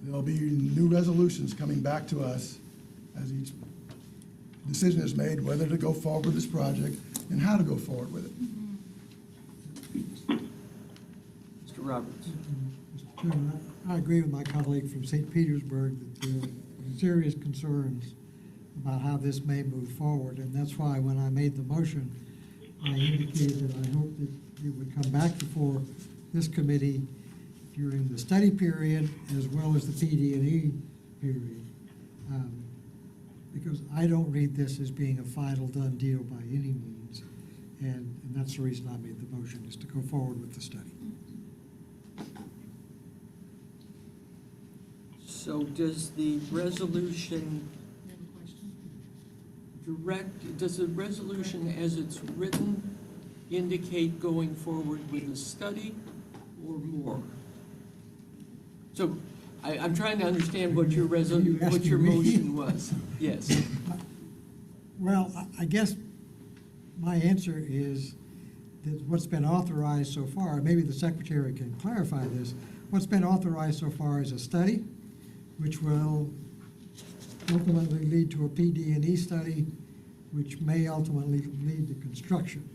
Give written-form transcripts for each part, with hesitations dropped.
there'll be new resolutions coming back to us as each decision is made, whether to go forward with this project and how to go forward with it. Mr. Roberts. Mr. Chairman, I agree with my colleague from St. Petersburg that there are serious concerns about how this may move forward, and that's why when I made the motion, I indicated that I hope that it would come back before this committee during the study period as well as the PD&E period, because I don't read this as being a final done deal by any means, and that's the reason I made the motion, is to go forward with the study. So does the resolution does the resolution as it's written indicate going forward with a study or more? So I'm trying to understand what your motion was. Yes. Well, I guess my answer is that what's been authorized so far, maybe the Secretary can clarify this, what's been authorized so far is a study, which will ultimately lead to a PD&E study, which may ultimately lead to construction.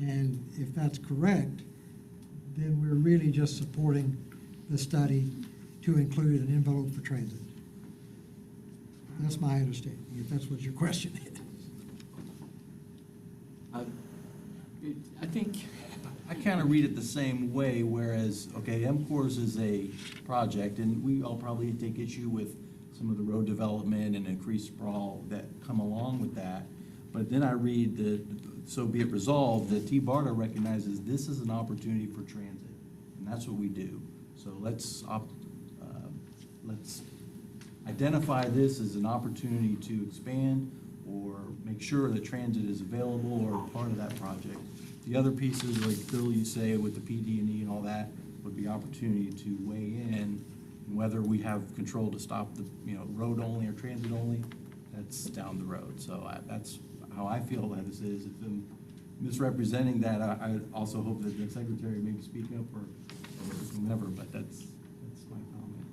And if that's correct, then we're really just supporting the study to include an envelope for transit. That's my understanding, if that's what your question is. I think I kind of read it the same way, whereas, okay, MCORS is a project, and we all probably take issue with some of the road development and increased sprawl that come along with that. But then I read that, so be it resolved, that TBARTA recognizes this is an opportunity for transit, and that's what we do. So let's identify this as an opportunity to expand or make sure that transit is available or part of that project. The other pieces, like Bill, you say with the PD&E and all that, would be opportunity to weigh in, and whether we have control to stop the, road only or transit only, that's down the road. So that's how I feel that this is. If I'm misrepresenting that, I also hope that the Secretary maybe speak up or whomever, but that's my comment.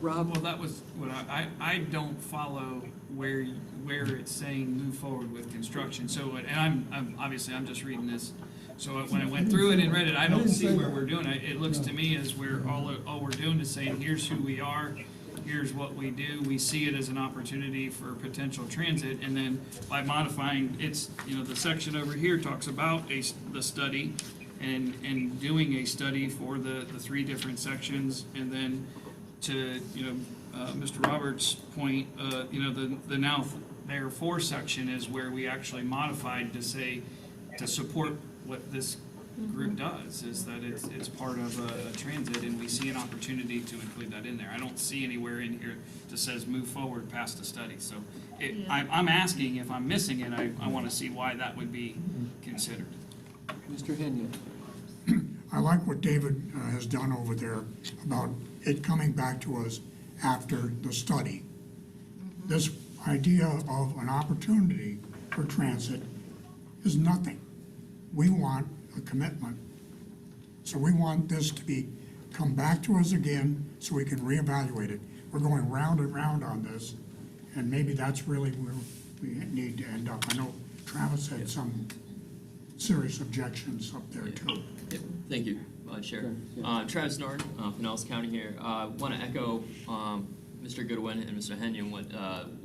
Rob. Well, that was what I don't follow where it's saying move forward with construction. So, and I'm obviously I'm just reading this. So when I went through it and read it, I don't see where we're doing it. It looks to me as we're all we're doing is saying here's who we are, here's what we do. We see it as an opportunity for potential transit, and then by modifying it's the section over here talks about the study and doing a study for the three different sections, and then to Mr. Roberts' point, the now therefore section is where we actually modified to say to support what this group does, is that it's part of a transit, and we see an opportunity to include that in there. I don't see anywhere in here that says move forward past the study. So I'm asking if I'm missing it. I want to see why that would be considered. Mr. Henyon. I like what David has done over there about it coming back to us after the study. This idea of an opportunity for transit is nothing. We want a commitment. So we want this to come back to us again so we can reevaluate it. We're going round and round on this, and maybe that's really where we need to end up. I know Travis had some serious objections up there too. Yeah, thank you, Chair. Yeah. Travis Norton, Pinellas County here. Want to echo Mr. Goodwin and Mr. Henyon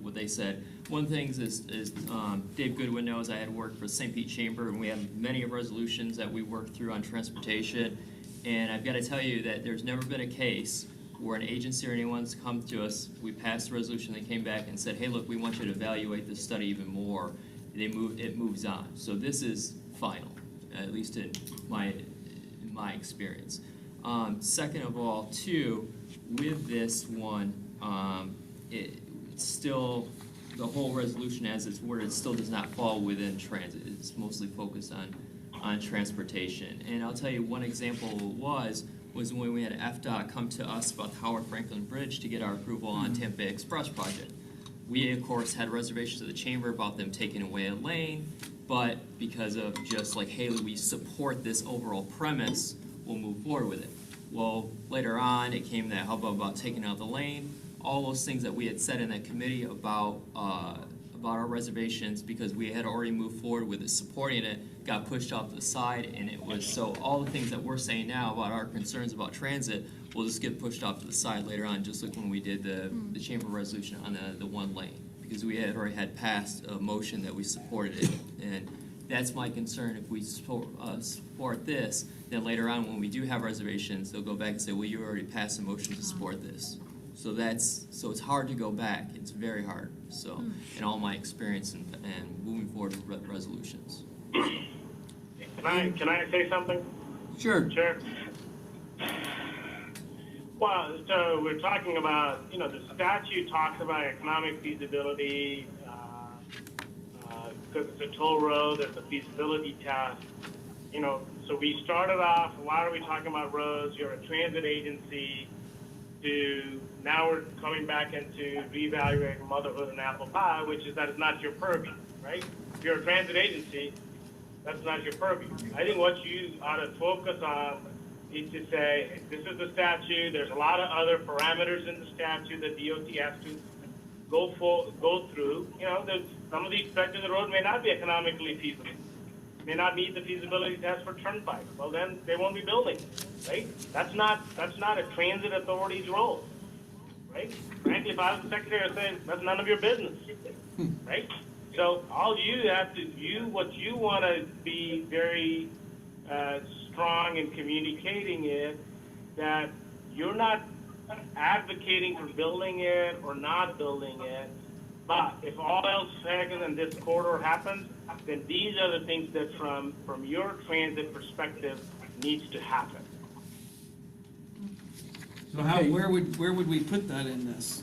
what they said. One thing is Dave Goodwin knows I had worked for the St. Pete Chamber, and we have many resolutions that we work through on transportation. And I've got to tell you that there's never been a case where an agency or anyone's come to us, we passed a resolution, they came back and said, hey, look, we want you to evaluate this study even more. It moves on. So this is final, at least in my experience. Second of all, too, with this one, it's still, the whole resolution as it's worded, it still does not fall within transit. It's mostly focused on transportation. And I'll tell you one example was when we had FDOT come to us about the Howard Franklin Bridge to get our approval on Tampa Bay Express project. We, of course, had reservations at the chamber about them taking away a lane, but because of just like, hey, we support this overall premise, we'll move forward with it. Well, later on, it came that hubbub about taking out the lane, all those things that we had said in that committee about our reservations, because we had already moved forward with it, supporting it, got pushed off to the side, and it was, so all the things that we're saying now about our concerns about transit will just get pushed off to the side later on, just like when we did the chamber resolution on the one lane, because we had already had passed a motion that we supported it, and that's my concern. If we support this, then later on, when we do have reservations, they'll go back and say, well, you already passed a motion to support this. So it's hard to go back. It's very hard. So, in all my experience and moving forward with resolutions. Can I say something? Sure. Sure. Well, so we're talking about, the statute talks about economic feasibility, because it's a toll road, there's a feasibility test. So we started off, why are we talking about roads? You're a transit agency. Now we're coming back into reevaluating motherhood and apple pie, which is that it's not your purview, right? If you're a transit agency, that's not your purview. I think what you ought to focus on is to say, this is the statute, there's a lot of other parameters in the statute that DOT has to go through. There's some of these stretches of the road may not be economically feasible, may not meet the feasibility test for turnpike. Well, then they won't be building, right? That's not a transit authority's role, right? Frankly, if I was the secretary, I'd say that's none of your business, right? So all you have to what you want to be very strong in communicating is that you're not advocating for building it or not building it, but if all else fails and this corridor happens, then these are the things that from your transit perspective needs to happen. So where would we put that in this?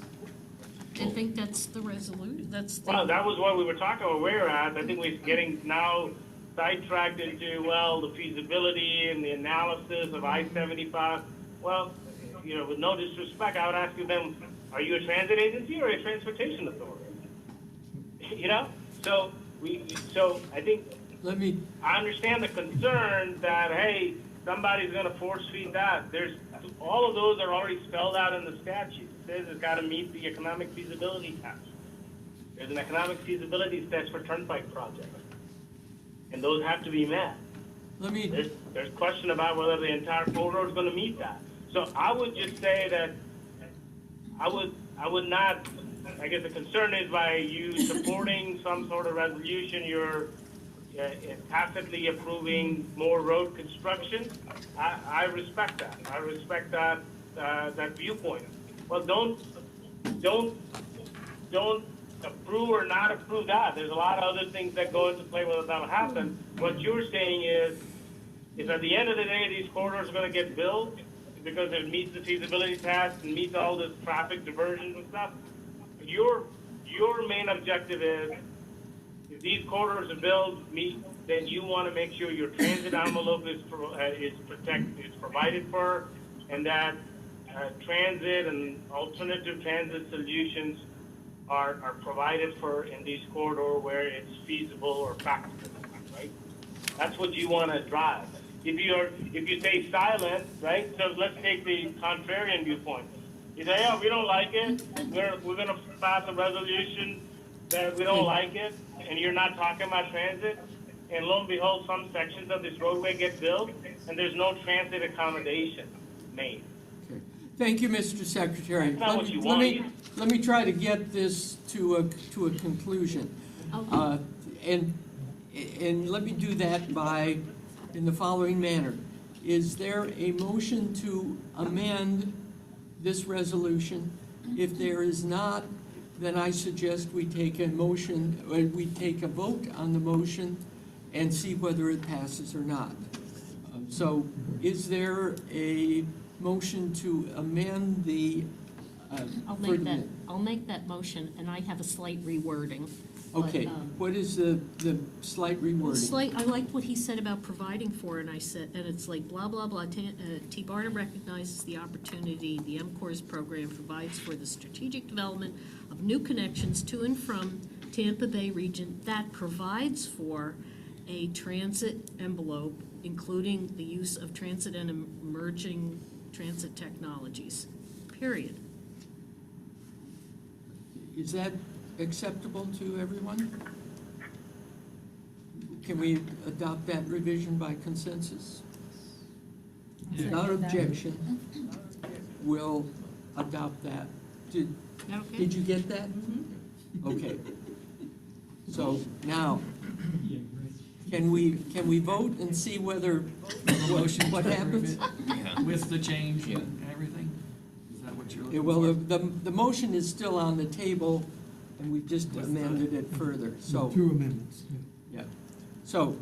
I think that's the resolution, that's the. Well, that was what we were talking about where we're at. I think we're getting now sidetracked into, the feasibility and the analysis of I-75. Well, with no disrespect, I would ask you then, are you a transit agency or a transportation authority? So I think I understand the concern that, hey, somebody's going to force feed that. All of those are already spelled out in the statute. It says it's got to meet the economic feasibility test. There's an economic feasibility test for turnpike projects, and those have to be met. There's question about whether the entire corridor is going to meet that. So I would just say that I would not. I guess the concern is by you supporting some sort of resolution, you're tacitly approving more road construction. I respect that. I respect that viewpoint. Well, don't approve or not approve that. There's a lot of other things that go into play whether that'll happen. What you're saying is at the end of the day, these corridors are going to get built because it meets the feasibility test and meets all this traffic diversions and stuff. Your main objective is, if these corridors are built, then you want to make sure your transit envelope is provided for, and that transit and alternative transit solutions are provided for in these corridors where it's feasible or practical, right? That's what you want to drive. If you stay silent, right? So let's take the contrarian viewpoint. You say, oh, we don't like it. We're going to pass a resolution that we don't like it, and you're not talking about transit. And lo and behold, some sections of this roadway get built, and there's no transit accommodation made. Okay. Thank you, Mr. Secretary. That's not what you want. Let me try to get this to a conclusion. And let me do that in the following manner. Is there a motion to amend this resolution? If there is not, then I suggest we take a vote on the motion and see whether it passes or not. So is there a motion to amend the? I'll make that motion, and I have a slight rewording. Okay, what is the slight rewording? I like what he said about providing for, and it's like blah, blah, blah. TBARTA recognizes the opportunity the MCORS program provides for the strategic development of new connections to and from Tampa Bay region that provides for a transit envelope, including the use of transit and emerging transit technologies, period. Is that acceptable to everyone? Can we adopt that revision by consensus? Without objection, we'll adopt that. Did Okay? Did you get that? Okay. So now, can we vote and see whether, what happens? With the change and everything? Is that what you're Yeah, looking well, for? the motion is still on the table, and we've just amended it further, so, Two amendments. yeah. So,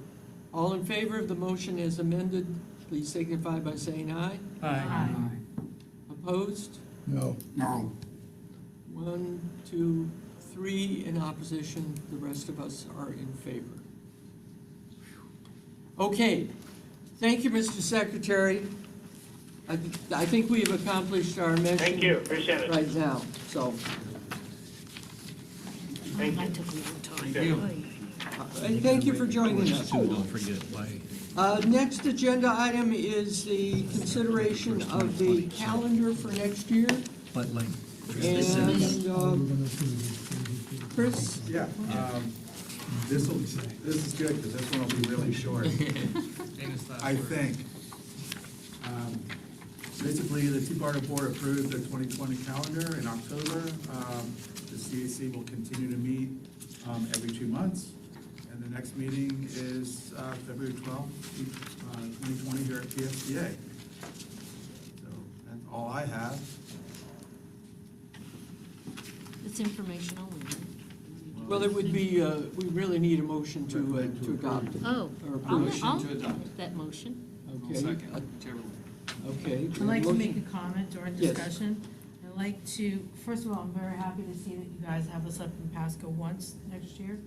all in favor of the motion as amended, please signify by saying aye. Aye. Opposed? No. No, 1, 2, 3 in opposition, the rest of us are in favor. Okay, thank you, Mr. Secretary. I think we have accomplished our mission. Thank you, appreciate it. Right now, so, Thank That you. took a long time. Thank you. and thank you for joining us. Don't forget why. Next agenda item is the consideration of the calendar for next year. But like, And, Chris? Yeah, this is good, because this one will be really short, I think. Basically, the TBARTA board approved the 2020 calendar in October. The CAC will continue to meet every 2 months, and the next meeting is February 12th, 2020 here at PSDA. So that's all I have. It's informational. Well, it would be, we really need a motion to adopt it. Oh, Or approve. I'll to adopt. make that motion. I'll Okay, second, whichever way. okay. I'd like to make Motion- a comment during Yes. discussion. I'd like to, first of all, I'm very happy to see that you guys have us up in Pasco once next year.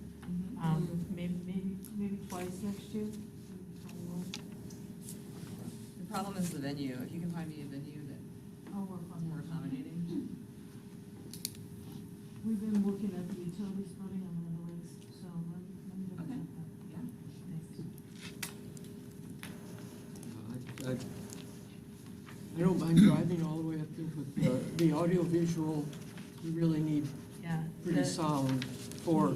Maybe twice next year. The problem is the venue. If you can find me a venue that I'll work on more that. accommodating. We've been looking at the utilities running on the lakes, so let me look Okay. at that. Yeah. Thanks. I don't mind driving all the way up there, but the audiovisual, we really need Yeah. pretty the- sound for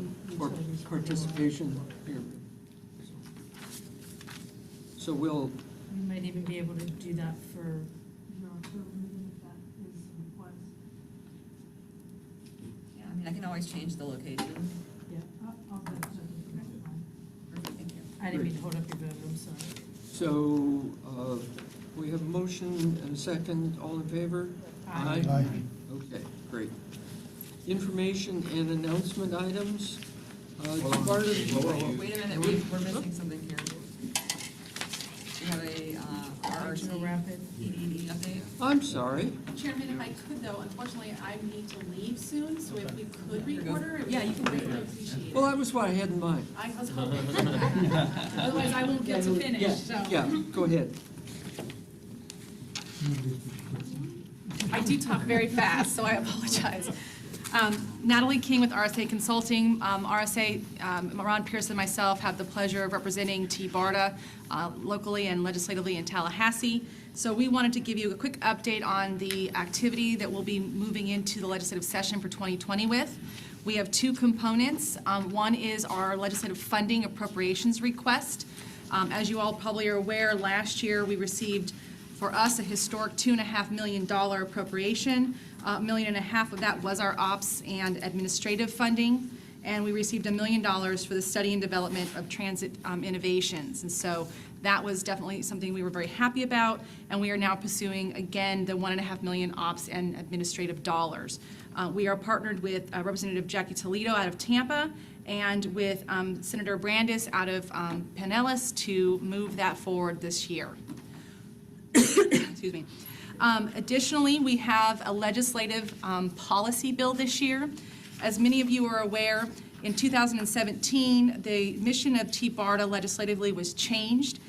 participation here. So we'll, We might even be able to do that for your October meeting if that is a request. Yeah, I mean, I can always change the location. Yeah, I'll do that. Perfect, thank you. I didn't mean to hold up your bedroom, sorry. so, we have a motion and a second, all in favor? Aye. Aye. Okay, great. Information and announcement items. Part of, Wait a minute, we're missing something here. We have a Regional RRT Rapid. EDD update. I'm sorry. Chairman, if I could though, unfortunately, I need to leave soon, so if we could reorder, yeah, you can wait, I appreciate it. Well, that was what I had in mind. I was hoping for that. Otherwise, I won't get to Yeah, finish, so. yeah, go ahead. I do talk very fast, so I apologize. Natalie King with RSA Consulting. RSA, Ron Pierce and myself have the pleasure of representing TBARTA locally and legislatively in Tallahassee. So we wanted to give you a quick update on the activity that we'll be moving into the legislative session for 2020 with. We have two components. One is our legislative funding appropriations request. As you all probably are aware, last year we received, for us, a historic $2.5 million appropriation. $1.5 million of that was our ops and administrative funding, and we received $1 million for the study and development of transit innovations. And so that was definitely something we were very happy about, and we are now pursuing, again, the $1.5 million ops and administrative dollars. We are partnered with Representative Jackie Toledo out of Tampa and with Senator Brandis out of Pinellas to move that forward this year. Excuse me. Additionally, we have a legislative policy bill this year. As many of you are aware, in 2017, the mission of TBARTA legislatively was changed.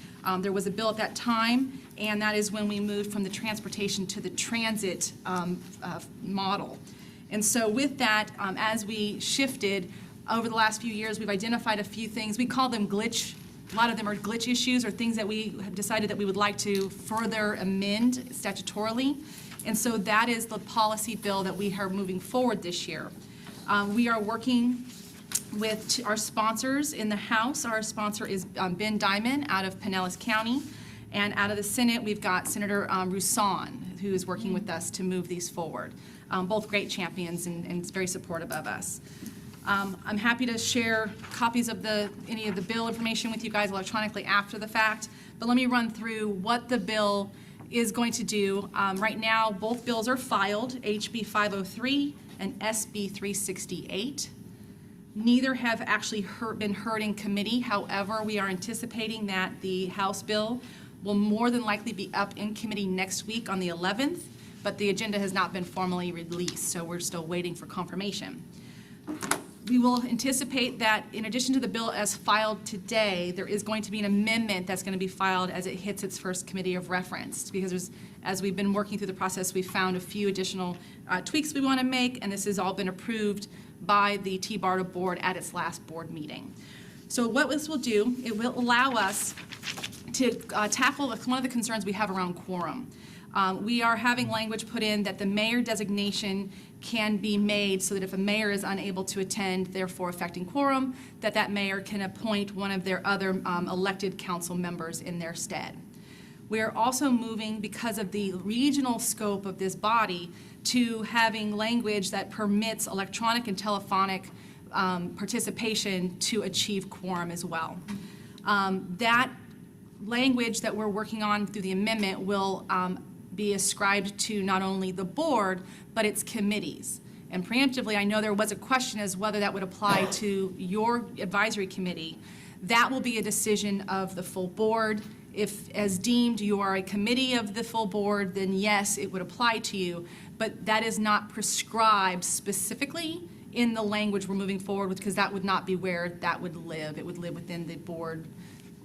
There was a bill at that time, and that is when we moved from the transportation to the transit model. And so with that, as we shifted over the last few years, we've identified a few things. We call them glitch A lot of them are glitch issues or things that we have decided that we would like to further amend statutorily. And so that is the policy bill that we are moving forward this year. We are working with our sponsors in the House. Our sponsor is Ben Diamond out of Pinellas County. And out of the Senate, we've got Senator Roussan, who is working with us to move these forward. Both great champions and very supportive of us. I'm happy to share copies of any of the bill information with you guys electronically after the fact, but let me run through what the bill is going to do. Right now, both bills are filed, HB 503 and SB 368. Neither have actually been heard in committee. However, we are anticipating that the House bill will more than likely be up in committee next week on the 11th, but the agenda has not been formally released, so we're still waiting for confirmation. We will anticipate that in addition to the bill as filed today, there is going to be an amendment that's going to be filed as it hits its first committee of reference, because as we've been working through the process, we've found a few additional tweaks we want to make, and this has all been approved by the TBARTA board at its last board meeting. So what this will do, it will allow us to tackle one of the concerns we have around quorum. We are having language put in that the mayor designation can be made so that if a mayor is unable to attend, therefore affecting quorum, that mayor can appoint one of their other elected council members in their stead. We are also moving, because of the regional scope of this body, to having language that permits electronic and telephonic participation to achieve quorum as well. That language that we're working on through the amendment will be ascribed to not only the board, but its committees. And preemptively, I know there was a question as whether that would apply to your advisory committee. That will be a decision of the full board. If, as deemed, you are a committee of the full board, then yes, it would apply to you. But that is not prescribed specifically in the language we're moving forward with, because that would not be where that would live. It would live within the board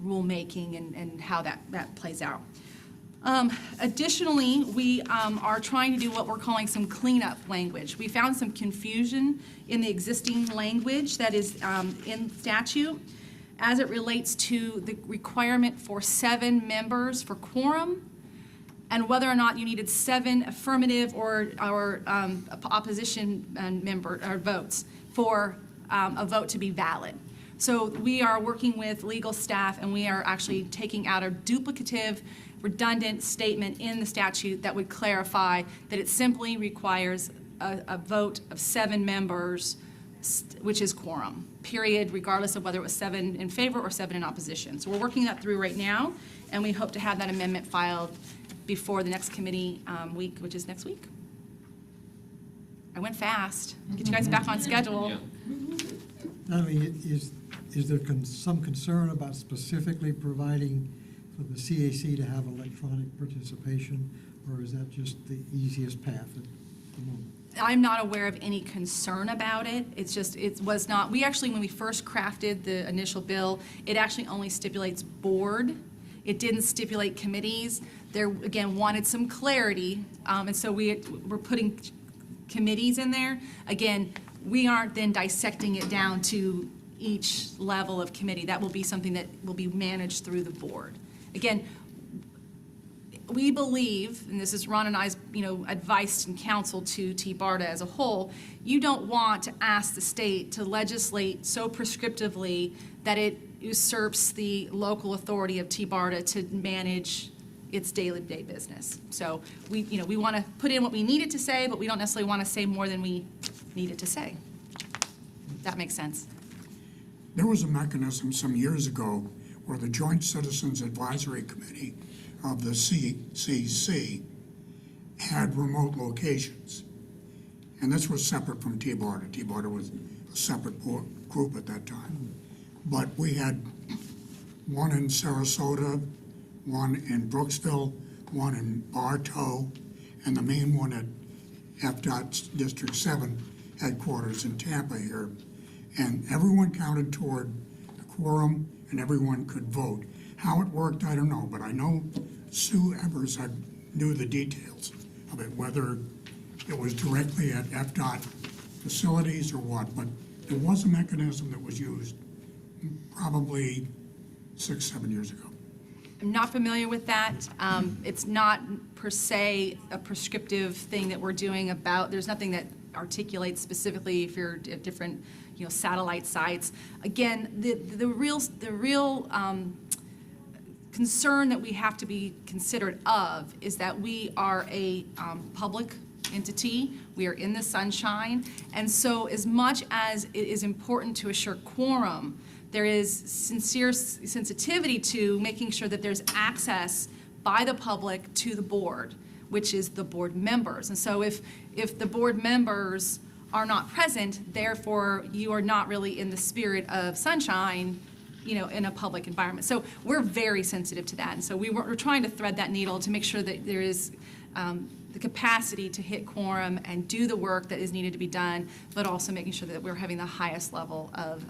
rulemaking and how that plays out. Additionally, we are trying to do what we're calling some cleanup language. We found some confusion in the existing language that is in statute as it relates to the requirement for 7 members for quorum, and whether or not you needed 7 affirmative or opposition member or votes for a vote to be valid. So we are working with legal staff, and we are actually taking out a duplicative, redundant statement in the statute that would clarify that it simply requires a vote of 7 members, which is quorum, period, regardless of whether it was 7 in favor or 7 in opposition. So we're working that through right now, and we hope to have that amendment filed before the next committee week, which is next week. I went fast. Get you guys back on schedule. Natalie, is there some concern about specifically providing for the CAC to have electronic participation, or is that just the easiest path at the moment? I'm not aware of any concern about it. It's just, it was not, we actually, when we first crafted the initial bill, it actually only stipulates board. It didn't stipulate committees. There, again, wanted some clarity, and so we're putting committees in there. Again, we aren't then dissecting it down to each level of committee. That will be something that will be managed through the board. Again, we believe, and this is Ron and I's, advice and counsel to TBARTA as a whole, you don't want to ask the state to legislate so prescriptively that it usurps the local authority of TBARTA to manage its day-to-day business. So we want to put in what we needed to say, but we don't necessarily want to say more than we needed to say. If that makes sense. There was a mechanism some years ago where the Joint Citizens Advisory Committee of the CCC had remote locations. And this was separate from TBARTA. TBARTA was a separate group at that time. But we had one in Sarasota, one in Brooksville, one in Bartow, and the main one at FDOT's District 7 headquarters in Tampa here. And everyone counted toward the quorum, and everyone could vote. How it worked, I don't know, but I know Sue Evers knew the details of it, whether it was directly at FDOT facilities or what, but there was a mechanism that was used probably 6, 7 years ago. I'm not familiar with that. It's not per se a prescriptive thing that we're doing about, there's nothing that articulates specifically if you're at different, satellite sites. Again, the real concern that we have to be considerate of is that we are a public entity. We are in the sunshine. And so as much as it is important to assure quorum, there is sincere sensitivity to making sure that there's access by the public to the board, which is the board members. And so if the board members are not present, therefore you are not really in the spirit of sunshine, in a public environment. So we're very sensitive to that. And so we're trying to thread that needle to make sure that there is the capacity to hit quorum and do the work that is needed to be done, but also making sure that we're having the highest level of,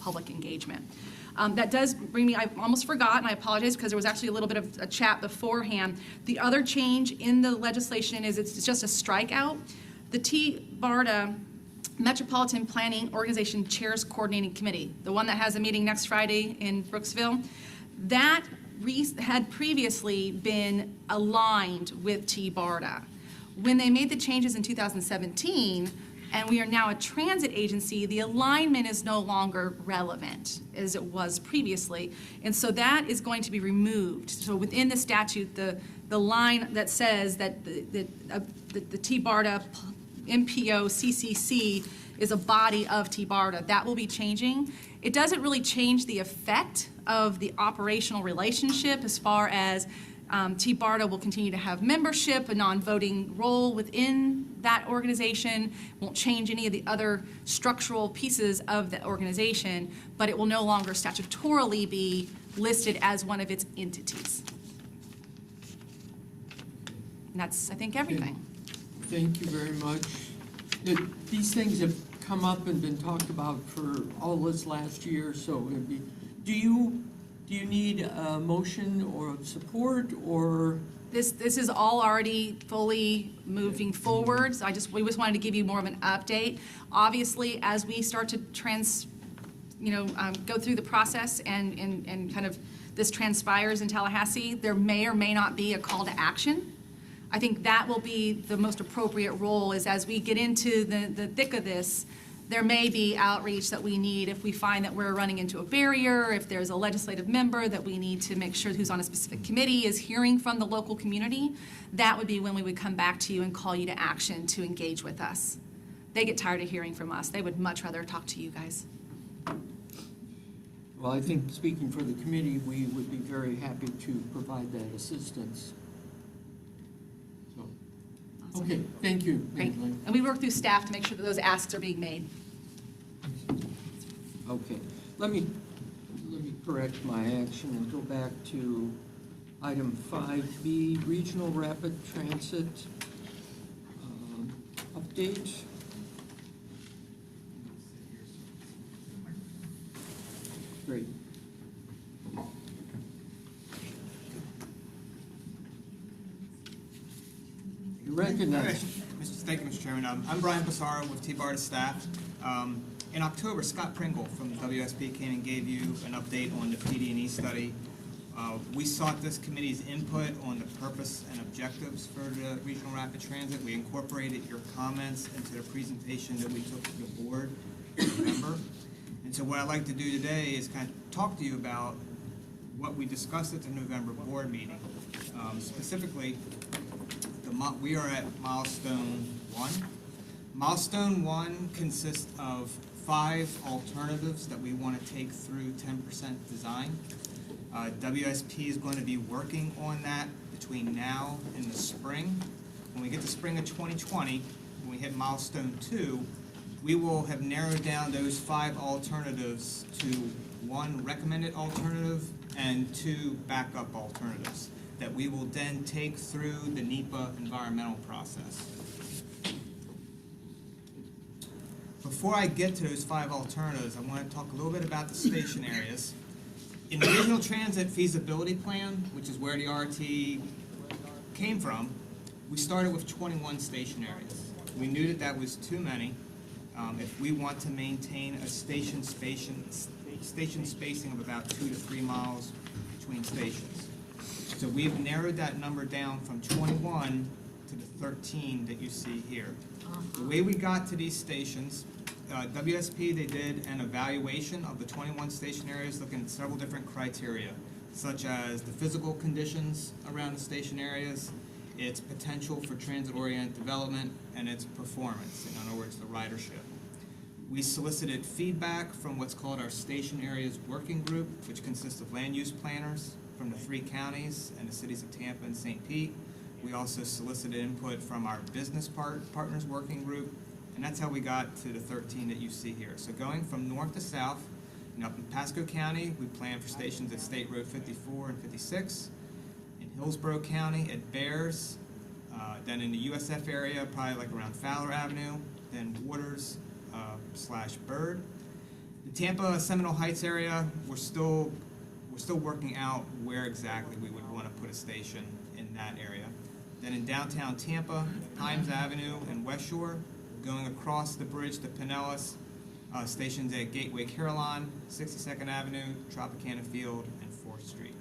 public engagement. That does bring me, I almost forgot, and I apologize because there was actually a little bit of a chat beforehand. The other change in the legislation is it's just a strikeout. The TBARTA Metropolitan Planning Organization Chairs Coordinating Committee, the one that has a meeting next Friday in Brooksville, that had previously been aligned with TBARTA. When they made the changes in 2017, and we are now a transit agency, the alignment is no longer relevant as it was previously. And so that is going to be removed. So within the statute, the line that says that the TBARTA MPO CCC is a body of TBARTA, that will be changing. It doesn't really change the effect of the operational relationship as far as TBARTA will continue to have membership, a non-voting role within that organization, won't change any of the other structural pieces of the organization, but it will no longer statutorily be listed as one of its entities. And that's, I think, everything. Thank you very much. These things have come up and been talked about for all this last year, so do you need a motion or support, or? This is all already fully moving forward, so we just wanted to give you more of an update. Obviously, as we start to go through the process and kind of this transpires in Tallahassee, there may or may not be a call to action. I think that will be the most appropriate role, is as we get into the thick of this, there may be outreach that we need if we find that we're running into a barrier, if there's a legislative member that we need to make sure who's on a specific committee is hearing from the local community. That would be when we would come back to you and call you to action to engage with us. They get tired of hearing from us. They would much rather talk to you guys. Well, I think, speaking for the committee, we would be very happy to provide that assistance. Okay, thank you. Great. Natalie. And we work through staff to make sure that those asks are being made. Okay, let me correct my action and go back to item 5B, Regional Rapid Transit update. Great. You're recognized. Thank you, Mr. Chairman. I'm Brian Passaro with TBARTA staff. In October, Scott Pringle from WSP came and gave you an update on the PD&E study. We sought this committee's input on the purpose and objectives for the Regional Rapid Transit. We incorporated your comments into the presentation that we took to the board in November. And so what I'd like to do today is kind of talk to you about what we discussed at the November board meeting. Specifically, we are at Milestone 1. Milestone 1 consists of 5 alternatives that we want to take through 10% design. WSP is going to be working on that between now and the spring. When we get to spring of 2020, when we hit Milestone 2, we will have narrowed down those 5 alternatives to 1 recommended alternative and 2 backup alternatives that we will then take through the NEPA environmental process. Before I get to those 5 alternatives, I want to talk a little bit about the station areas. In the Regional Transit Feasibility Plan, which is where the RT came from, we started with 21 station areas. We knew that that was too many. If we want to maintain a station-specific station spacing of about 2 to 3 miles between stations. So we've narrowed that number down from 21 to the 13 that you see here. The way we got to these stations, WSP, they did an evaluation of the 21 station areas looking at several different criteria, such as the physical conditions around the station areas, its potential for transit-oriented development, and its performance, in other words, the ridership. We solicited feedback from what's called our Station Areas Working Group, which consists of land use planners from the 3 counties and the cities of Tampa and St. Pete. We also solicited input from our Business Partners Working Group, and that's how we got to the 13 that you see here. So going from north to south, and up in Pasco County, we plan for stations at State Road 54 and 56. In Hillsborough County at Bears, then in the USF area, probably like around Fowler Avenue, then Waters / Bird. The Tampa Seminole Heights area, we're still working out where exactly we would want to put a station in that area. Then in downtown Tampa, Himes Avenue and West Shore, going across the bridge to Pinellas, stations at Gateway Carillon, 62nd Avenue, Tropicana Field, and 4th Street.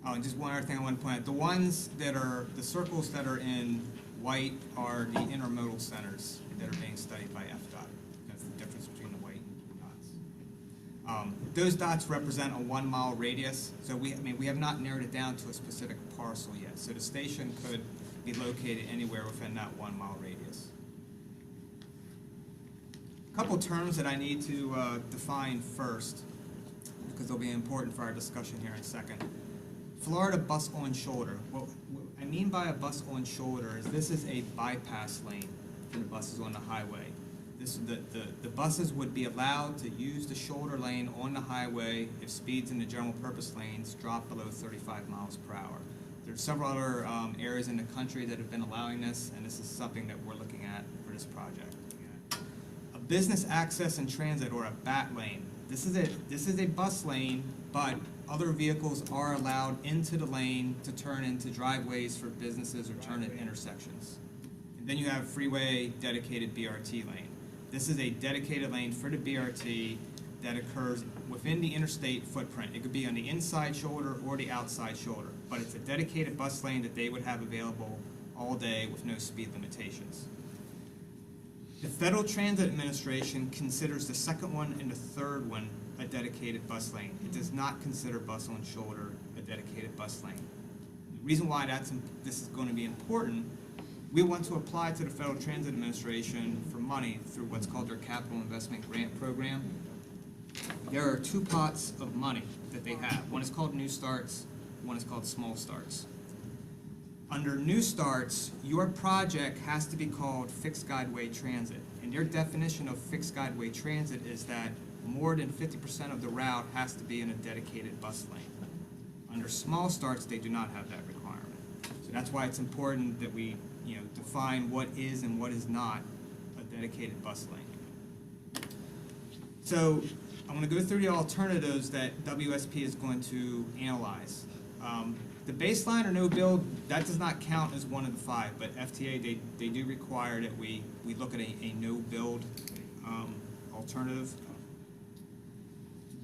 Oh, and just one other thing I want to point out. The ones that are, the circles that are in white are the intermodal centers that are being studied by FDOT. That's the difference between the white dots. Those dots represent a 1 mile radius, so we have not narrowed it down to a specific parcel yet. So the station could be located anywhere within that 1 mile radius. A couple terms that I need to define first, because they'll be important for our discussion here in a second. Florida bus on shoulder. What I mean by a bus on shoulder is this is a bypass lane for the buses on the highway. The buses would be allowed to use the shoulder lane on the highway if speeds in the general purpose lanes drop below 35 miles per hour. There are several other areas in the country that have been allowing this, and this is something that we're looking at for this project. A business access and transit, or a BAT lane. This is a bus lane, but other vehicles are allowed into the lane to turn into driveways for businesses or turn at intersections. And then you have freeway dedicated BRT lane. This is a dedicated lane for the BRT that occurs within the interstate footprint. It could be on the inside shoulder or the outside shoulder, but it's a dedicated bus lane that they would have available all day with no speed limitations. The Federal Transit Administration considers the second one and the third one a dedicated bus lane. It does not consider bus on shoulder a dedicated bus lane. The reason why this is going to be important, we want to apply to the Federal Transit Administration for money through what's called their Capital Investment Grant Program. There are 2 pots of money that they have. One is called New Starts, one is called Small Starts. Under New Starts, your project has to be called Fixed Guideway Transit. And their definition of Fixed Guideway Transit is that more than 50% of the route has to be in a dedicated bus lane. Under Small Starts, they do not have that requirement. So that's why it's important that we define what is and what is not a dedicated bus lane. So I'm going to go through the alternatives that WSP is going to analyze. The baseline or no build, that does not count as one of the 5, but FTA, they do require that we look at a no build alternative.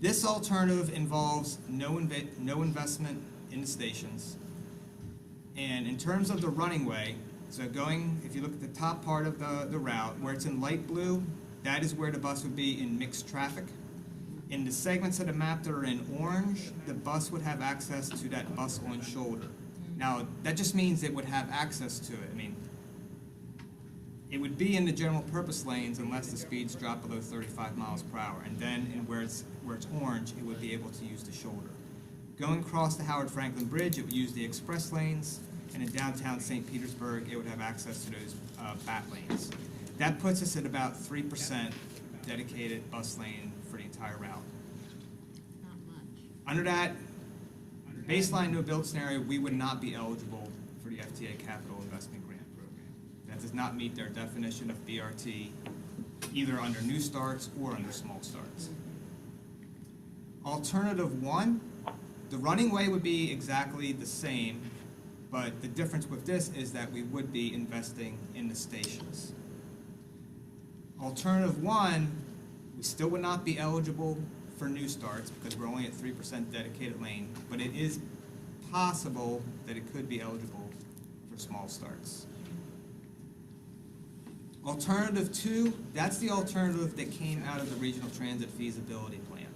This alternative involves no investment in the stations. And in terms of the running way, so if you look at the top part of the route, where it's in light blue, that is where the bus would be in mixed traffic. In the segments of the map that are in orange, the bus would have access to that bus on shoulder. Now, that just means it would have access to it. It would be in the general purpose lanes unless the speeds drop below 35 miles per hour. And then where it's orange, it would be able to use the shoulder. Going across the Howard Franklin Bridge, it would use the express lanes. And in downtown St. Petersburg, it would have access to those BAT lanes. That puts us at about 3% dedicated bus lane for the entire route. Not much. Under that baseline no build scenario, we would not be eligible for the FTA Capital Investment Grant Program. That does not meet their definition of BRT, either under New Starts or under Small Starts. Alternative 1, the running way would be exactly the same, but the difference with this is that we would be investing in the stations. Alternative 1, we still would not be eligible for new starts because we're only at 3% dedicated lane, but it is possible that it could be eligible for small starts. Alternative 2, that's the alternative that came out of the Regional Transit Feasibility Plan.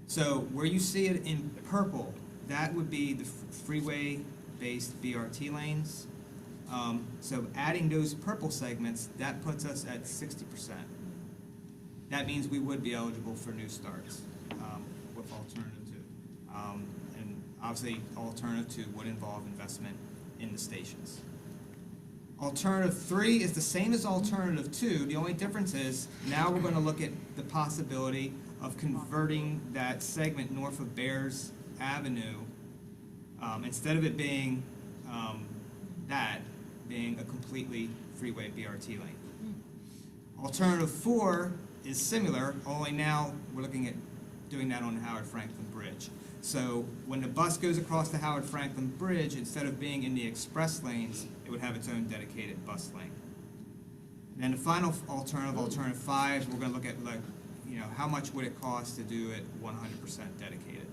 So where you see it in purple, that would be the freeway-based BRT lanes. So adding those purple segments, that puts us at 60%. That means we would be eligible for new starts with Alternative 2. And obviously, Alternative 2 would involve investment in the stations. Alternative 3 is the same as Alternative 2. The only difference is now we're going to look at the possibility of converting that segment north of Bears Avenue, instead of it being being a completely freeway BRT lane. Alternative 4 is similar, only now we're looking at doing that on the Howard Franklin Bridge. So when the bus goes across the Howard Franklin Bridge, instead of being in the express lanes, it would have its own dedicated bus lane. And then the final alternative, Alternative 5, we're going to look at, like, how much would it cost to do it 100% dedicated.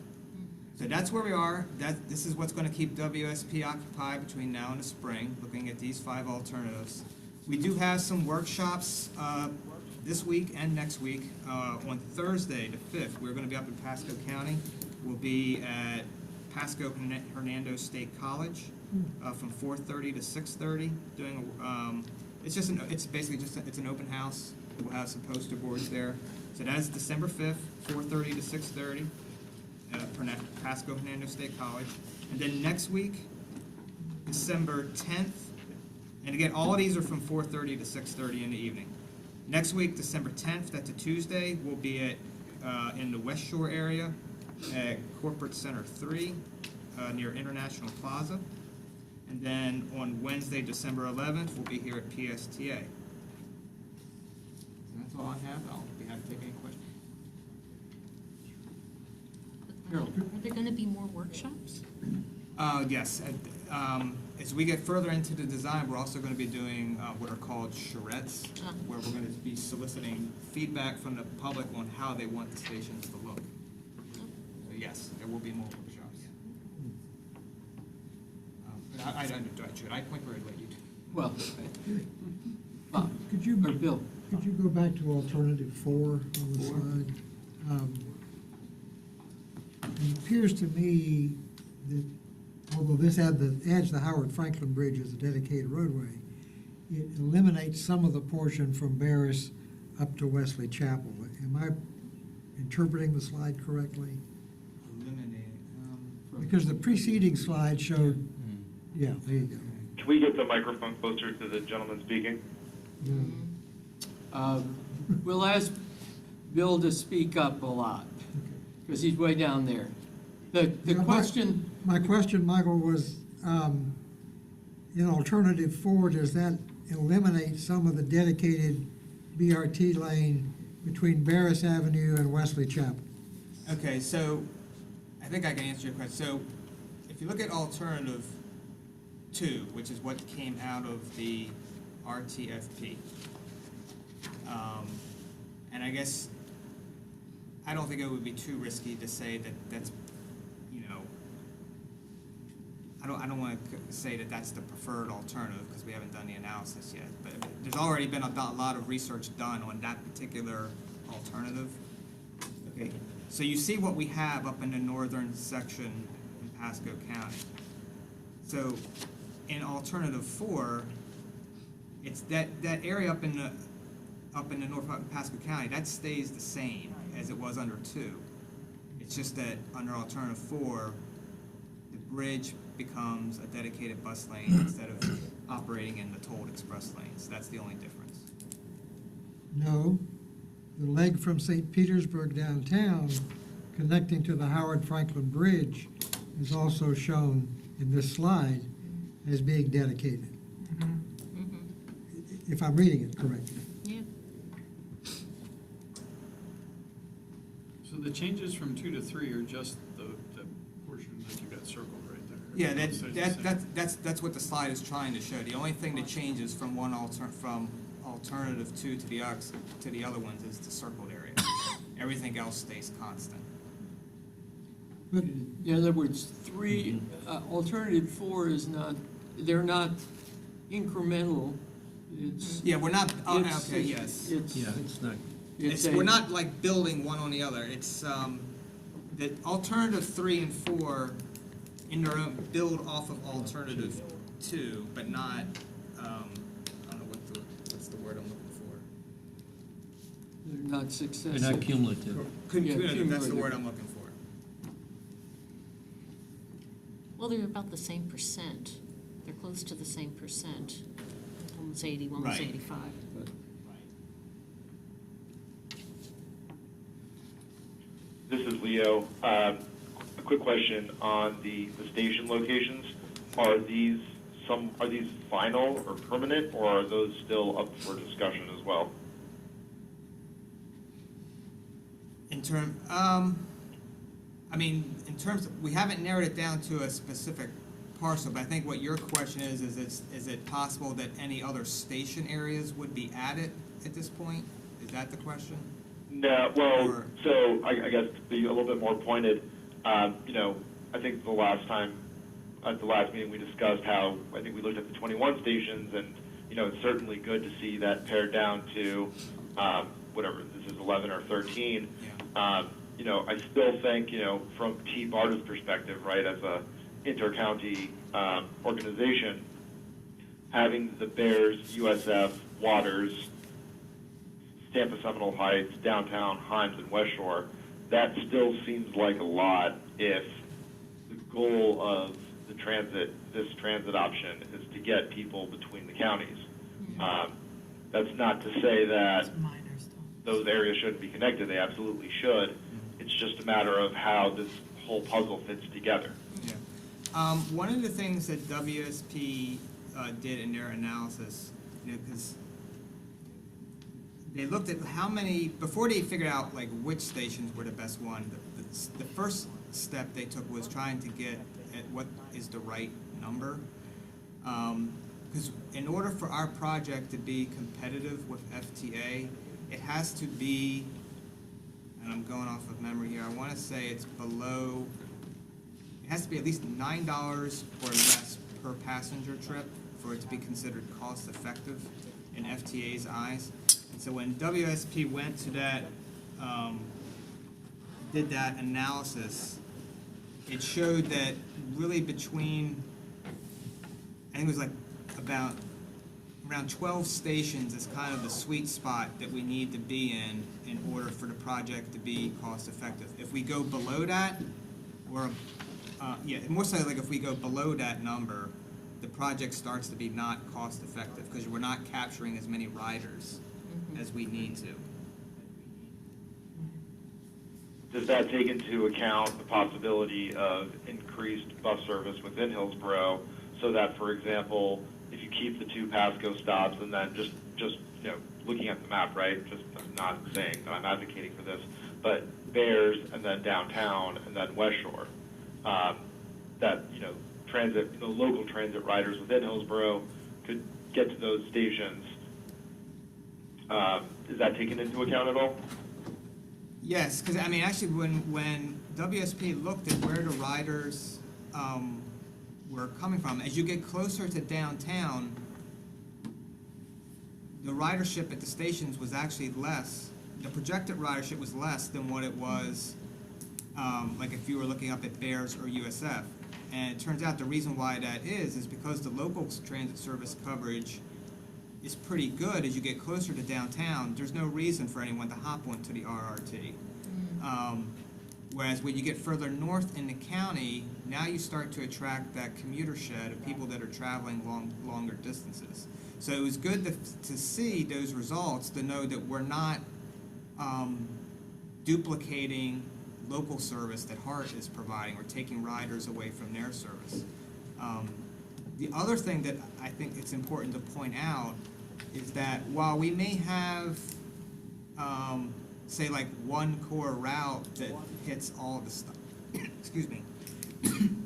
So that's where we are. This is what's going to keep WSP occupied between now and the spring, looking at these 5 alternatives. We do have some workshops this week and next week. On Thursday, the 5th, we're going to be up in Pasco County. We'll be at Pasco Hernando State College from 4:30 to 6:30. Doing it's basically just it's an open house. We'll have some poster boards there. So that's December 5th, 4:30 to 6:30. Pasco Hernando State College. And then next week, December 10th, and again, all of these are from 4:30 to 6:30 in the evening. Next week, December 10th, that's a Tuesday, we'll be at in the West Shore area at Corporate Center 3 near International Plaza. And then on Wednesday, December 11th, we'll be here at PSTA. And that's all I have. I'll be happy to take any questions. Are there gonna be more workshops? Yes. As we get further into the design, we're also going to be doing what are called charrettes, where we're going to be soliciting feedback from the public on how they want the stations to look. So yes, there will be more workshops. I point where I'd let you do. Well, Bob, Could you, or Bill? could you go back to Alternative 4 on the slide? It appears to me that although this adds the Howard Franklin Bridge as a dedicated roadway, it eliminates some of the portion from Barris up to Wesley Chapel. Am I interpreting the slide correctly? Eliminating. Because the preceding slide showed, yeah, there you go. Can we get the microphone closer to the gentleman speaking? We'll ask Bill to speak up a lot, because he's way down there. The question... My question, Michael, was, in Alternative 4, does that eliminate some of the dedicated BRT lane between Barris Avenue and Wesley Chapel? Okay, so I think I can answer your question. So if you look at Alternative 2, which is what came out of the RTFP, and I guess I don't think it would be too risky to say that that's, I don't want to say that that's the preferred alternative because we haven't done the analysis yet. But there's already been a lot of research done on that particular alternative. Okay, so you see what we have up in the northern section in Pasco County. So in Alternative 4, it's that area up in the north part of Pasco County, that stays the same as it was under 2. It's just that under Alternative 4, the bridge becomes a dedicated bus lane instead of operating in the tolled express lanes. That's the only difference. No, the leg from St. Petersburg downtown connecting to the Howard Franklin Bridge is also shown in this slide as being dedicated. If I'm reading it correctly. Yeah. So the changes from 2 to 3 are just the portion that you got circled right there? Yeah, that's what the slide is trying to show. The only thing that changes from alternative two to the other ones is the circled area. Everything else stays constant. But In other words, three, alternative four is not, they're not incremental, it's. Yeah, we're not, it's- okay, yes. It's, it's not. it's We're a, not like building one on the other. It's, the alternative 3 and 4 in their own build off of alternative 2, but not, I don't know what's the word I'm looking for. they're not successive. They're not cumulative. Cumulative, that's the cumulative. word I'm looking for. Well, they're about the same percent. They're close to the same percent. One's 80, one's Right. 85. This is Leo. A quick question on the station locations. Are these final or permanent, or are those still up for discussion as well? In terms of, we haven't narrowed it down to a specific parcel, but I think what your question is it possible that any other station areas would be added at this point? Is that the question? No, well, Or- so I guess to be a little bit more pointed, I think at the last meeting we discussed how, I think we looked at the 21 stations, and, it's certainly good to see that pared down to, whatever, this is 11 or 13. Yeah. I still think, from TBARTA's perspective, right, as a inter-county organization, having the Bears, USF, Waters, Tampa Seminole Heights, Downtown, Himes, and West Shore, that still seems like a lot if the goal of this transit option is to get people between the counties. That's not to say that It's minor stuff. those areas shouldn't be connected. They absolutely should. It's just a matter of how this whole puzzle fits together. Yeah. One of the things that WSP did in their analysis, because they looked at how many, before they figured out like which stations were the best one, the first step they took was trying to get at what is the right number. Because in order for our project to be competitive with FTA, it has to be, and I'm going off of memory here, I want to say it's below, it has to be at least $9 or less per passenger trip for it to be considered cost effective in FTA's eyes. And so when WSP went to that, did that analysis, it showed that really between, I think it was like about around 12 stations is kind of the sweet spot that we need to be in order for the project to be cost effective. If we go below that, or more so like if we go below that number, the project starts to be not cost effective because we're not capturing as many riders as we need to. Does that take into account the possibility of increased bus service within Hillsborough so that, for example, if you keep the two Pasco stops and then just looking at the map, right, just I'm not saying that I'm advocating for this, but Bears and then downtown and then West Shore, that, transit, local transit riders within Hillsborough could get to those stations. Is that taken into account at all? Yes, because actually, when WSP looked at where the riders were coming from, as you get closer to downtown, the ridership at the stations was actually less. The projected ridership was less than what it was, like if you were looking up at Bears or USF. And it turns out the reason why that is because the local transit service coverage is pretty good. As you get closer to downtown, there's no reason for anyone to hop onto the RRT. Whereas when you get further north in the county, now you start to attract that commuter shed of people that are traveling longer distances. So it was good to see those results, to know that we're not duplicating local service that HART is providing or taking riders away from their service. The other thing that I think it's important to point out is that while we may have, say, like one core route that hits all of the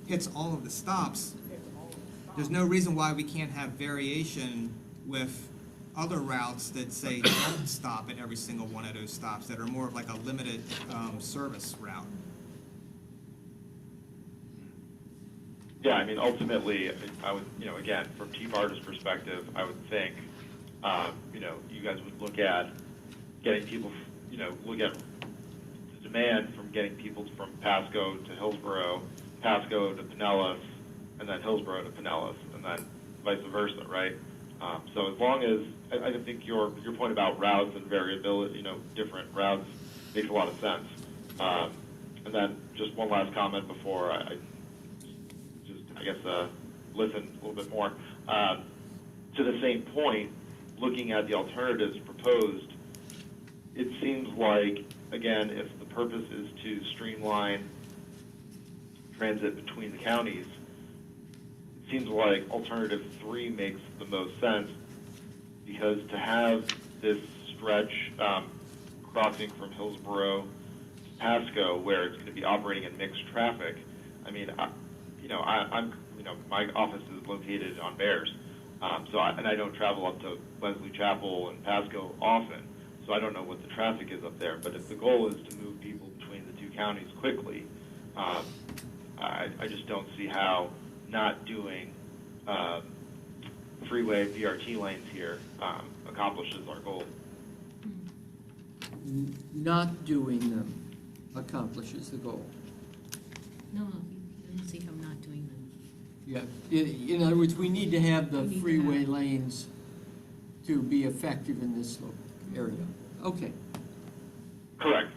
hits all of the stops, there's no reason why we can't have variation with other routes that say don't stop at every single one of those stops, that are more of like a limited service route. Yeah, I mean, ultimately, I would, again, from TBARTA's perspective, I would think, you guys would look at getting people, look at the demand from getting people from Pasco to Hillsborough, Pasco to Pinellas, and then Hillsborough to Pinellas, and then vice versa, right? So as long as, I think your point about routes and variability, different routes makes a lot of sense. And then just one last comment before I guess, listen a little bit more. To the same point, looking at the alternatives proposed, it seems like, again, if the purpose is to streamline transit between the counties, it seems like alternative 3 makes the most sense, because to have this stretch crossing from Hillsborough to Pasco, where it's going to be operating in mixed traffic, I mean, my office is located on Bears, and I don't travel up to Wesley Chapel and Pasco often, so I don't know what the traffic is up there. But if the goal is to move people between the 2 counties quickly, I just don't see how not doing freeway BRT lanes here accomplishes our goal. Not doing them accomplishes the goal. No, you don't see how not doing them. Yeah, in other words, we need to have the We need to freeway have- lanes to be effective in this area. Okay. Correct.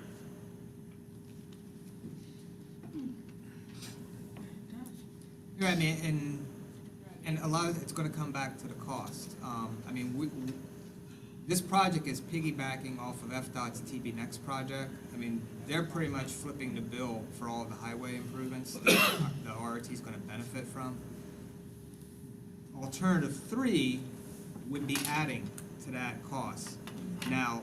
Yeah, I mean, and a lot of it's gonna come back to the cost. I mean, this project is piggybacking off of FDOT's TB Next project. I mean, they're pretty much flipping the bill for all of the highway improvements that the RRT is gonna benefit from. Alternative 3 would be adding to that cost. Now,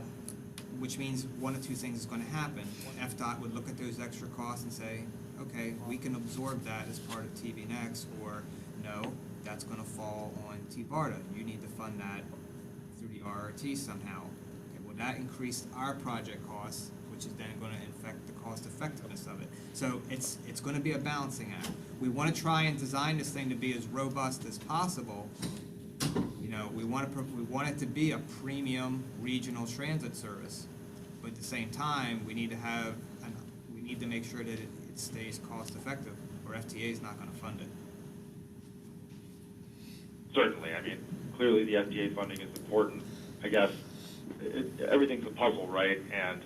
which means one of 2 things is gonna happen. FDOT would look at those extra costs and say, okay, we can absorb that as part of TB Next, or no, that's gonna fall on TBARTA. You need to fund that through the RRT somehow. Okay, well, that increased our project costs, which is then gonna affect the cost effectiveness of it. So it's gonna be a balancing act. We wanna try and design this thing to be as robust as possible. We want it to be a premium regional transit service, but at the same time, we need to make sure that it stays cost effective, or FTA is not gonna fund it. Certainly. I mean, clearly the FDA funding is important. I guess everything's a puzzle, right? And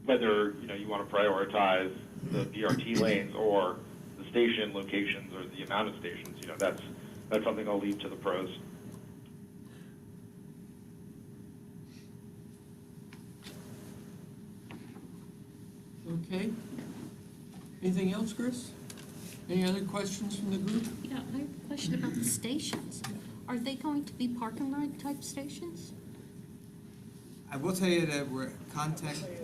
whether, you want to prioritize the BRT lanes or the station locations or the amount of stations, that's something I'll leave to the pros. Okay. Anything else, Chris? Any other questions from the group? Yeah, I have a question about the stations. Are they going to be parking lot type stations? I will tell you that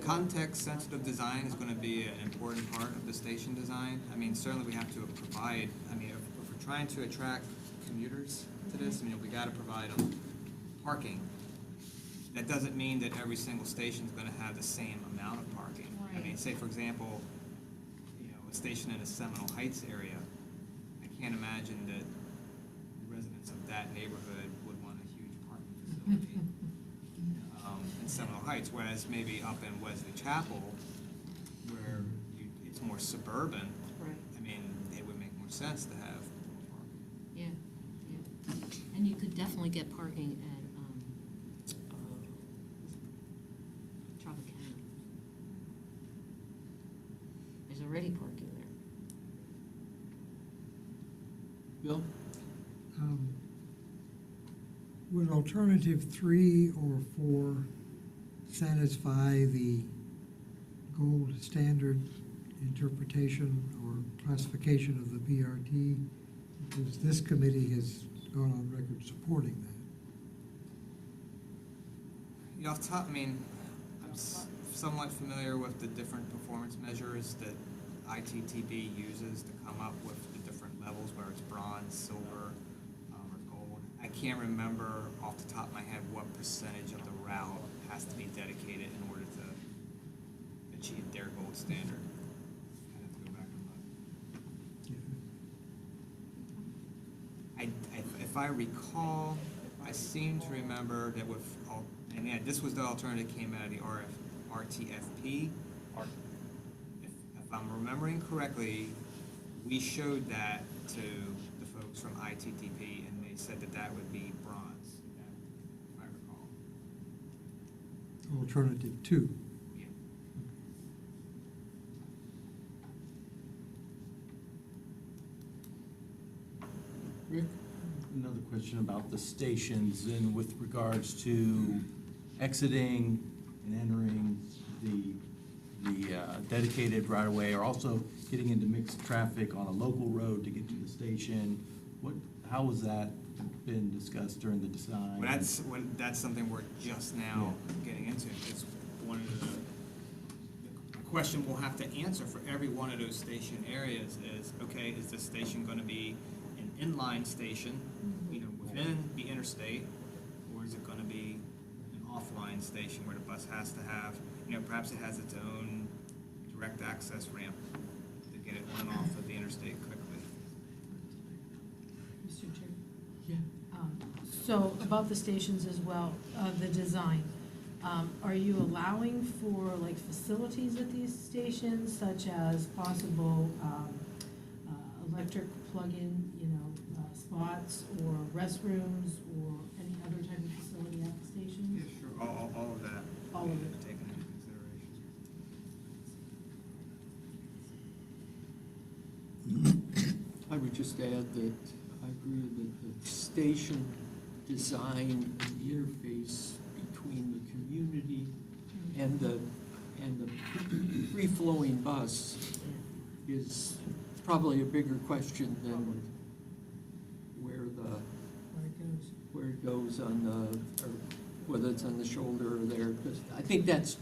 context-sensitive design is going to be an important part of the station design. I mean, certainly we have to provide, if we're trying to attract commuters to this, we got to provide them parking. That doesn't mean that every single station is going to have the same amount of parking. I mean, say, for example, a station in the Seminole Heights area, I can't imagine that the residents of that neighborhood would want a huge parking facility in Seminole Heights, whereas maybe up in Wesley Chapel, where it's more suburban, Right. I mean, it would make more sense to have more parking. Yeah. And you could definitely get parking at, Tropicana. There's already parking there. Bill? Would alternative 3 or 4 satisfy the gold standard interpretation or classification of the BRT? Because this committee has gone on record supporting that. Off the top, I'm somewhat familiar with the different performance measures that ITTB uses to come up with the different levels, whether it's bronze, silver, or gold. I can't remember off the top of my head what percentage of the route has to be dedicated in order to achieve their gold standard. I'd have to go back and look. If I recall, I seem to remember that with, and yeah, this was the alternative that came out of the RTFP. If I'm remembering correctly, we showed that to the folks from ITTP, and they said that that would be bronze, if I recall. Alternative 2. Yeah. Rick? Another question about the stations and with regards to exiting and entering the dedicated right-of-way, or also getting into mixed traffic on a local road to get to the station. How has that been discussed during the design? Well, that's something we're just now getting into. It's one of the question we'll have to answer for every one of those station areas is, okay, is this station going to be an inline station, within the interstate, or is it going to be an offline station where the bus has to have, perhaps it has its own direct access ramp to get it on and off of the interstate quickly. Mr. Chair? Yeah. So about the stations as well, the design, are you allowing for like facilities at these stations, such as possible electric plug-in, spots, or restrooms, or any other type of facility at the stations? Yeah, sure. All of that. All of it. Taken into consideration. I would just add that I agree that the station design and the interface between the community and the free-flowing bus is probably a bigger question than where it goes on the, or whether it's on the shoulder or there, because I think that's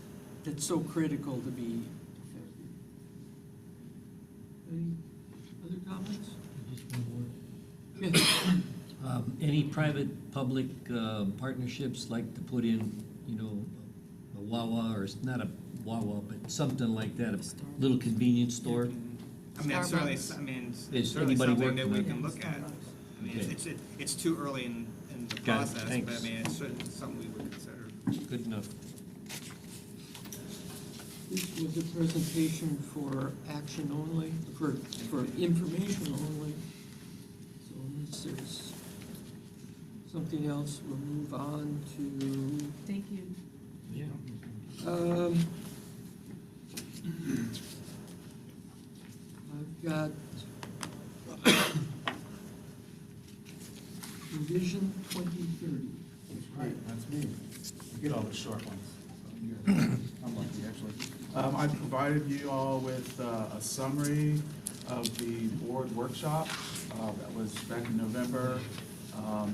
so critical to be effective. Any other comments? Just one more. Yeah. Any private-public partnerships like to put in, a Wawa, or it's not a Wawa, but something like that, a little convenience store? That's certainly, Is certainly anybody something that working we on can it? look at. Okay. It's too early in the Got it. process, but Thanks. it's certainly something we would consider. Good enough. This was a presentation for action only, for information only. So unless there's something else, we'll move on to, Thank you. Yeah. I've got Vision 2030. Right, that's me. I get all the short ones. I'm lucky, actually. I provided you all with a summary of the board workshop that was back in November.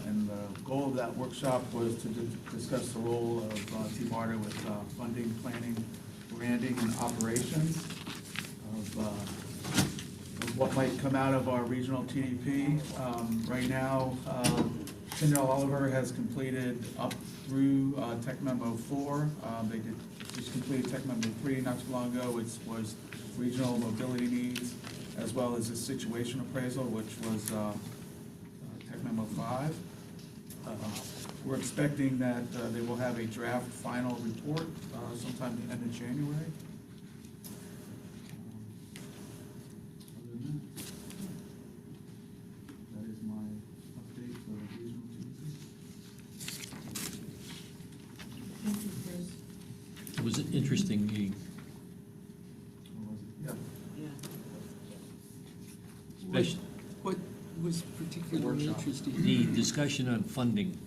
And the goal of that workshop was to discuss the role of TBARTA with funding, planning, branding, and operations of what might come out of our regional TDP. Right now, Tyndall Oliver has completed up through Tech Memo 4. They just completed Tech Memo 3 not too long ago, which was regional mobility needs, as well as a situation appraisal, which was Tech Memo 5. We're expecting that they will have a draft final report sometime at the end of January. Other than that is my update for regional TDP. Thank you, Chris. It was an interesting meeting. Yeah. Especially What was particularly interesting? the discussion on funding.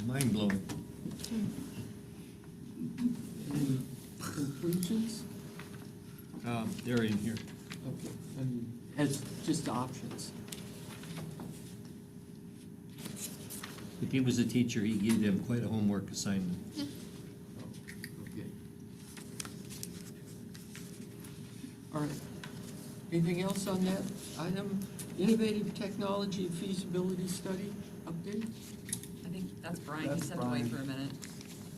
Mind blowing. Any conclusions? They're in here. Okay, I mean, as just options. If he was a teacher, he gave them quite a homework assignment. Okay. All right. Anything else on that item? Innovative Technology Feasibility Study update? I think that's Brian, he That's stepped away Brian. for a minute,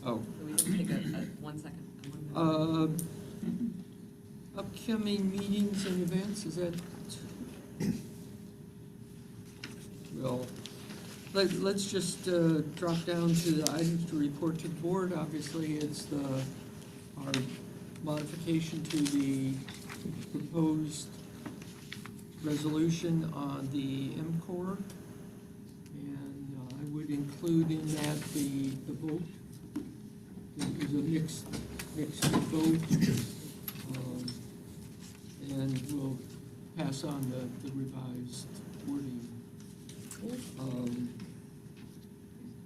Oh. so we can take a 1 second. Upcoming meetings and events, is that? Well, let's just drop down to the items to report to the board. Obviously, it's our modification to the proposed resolution on the MCOR. And I would include in that the vote. It was a mixed vote. And we'll pass on the revised wording.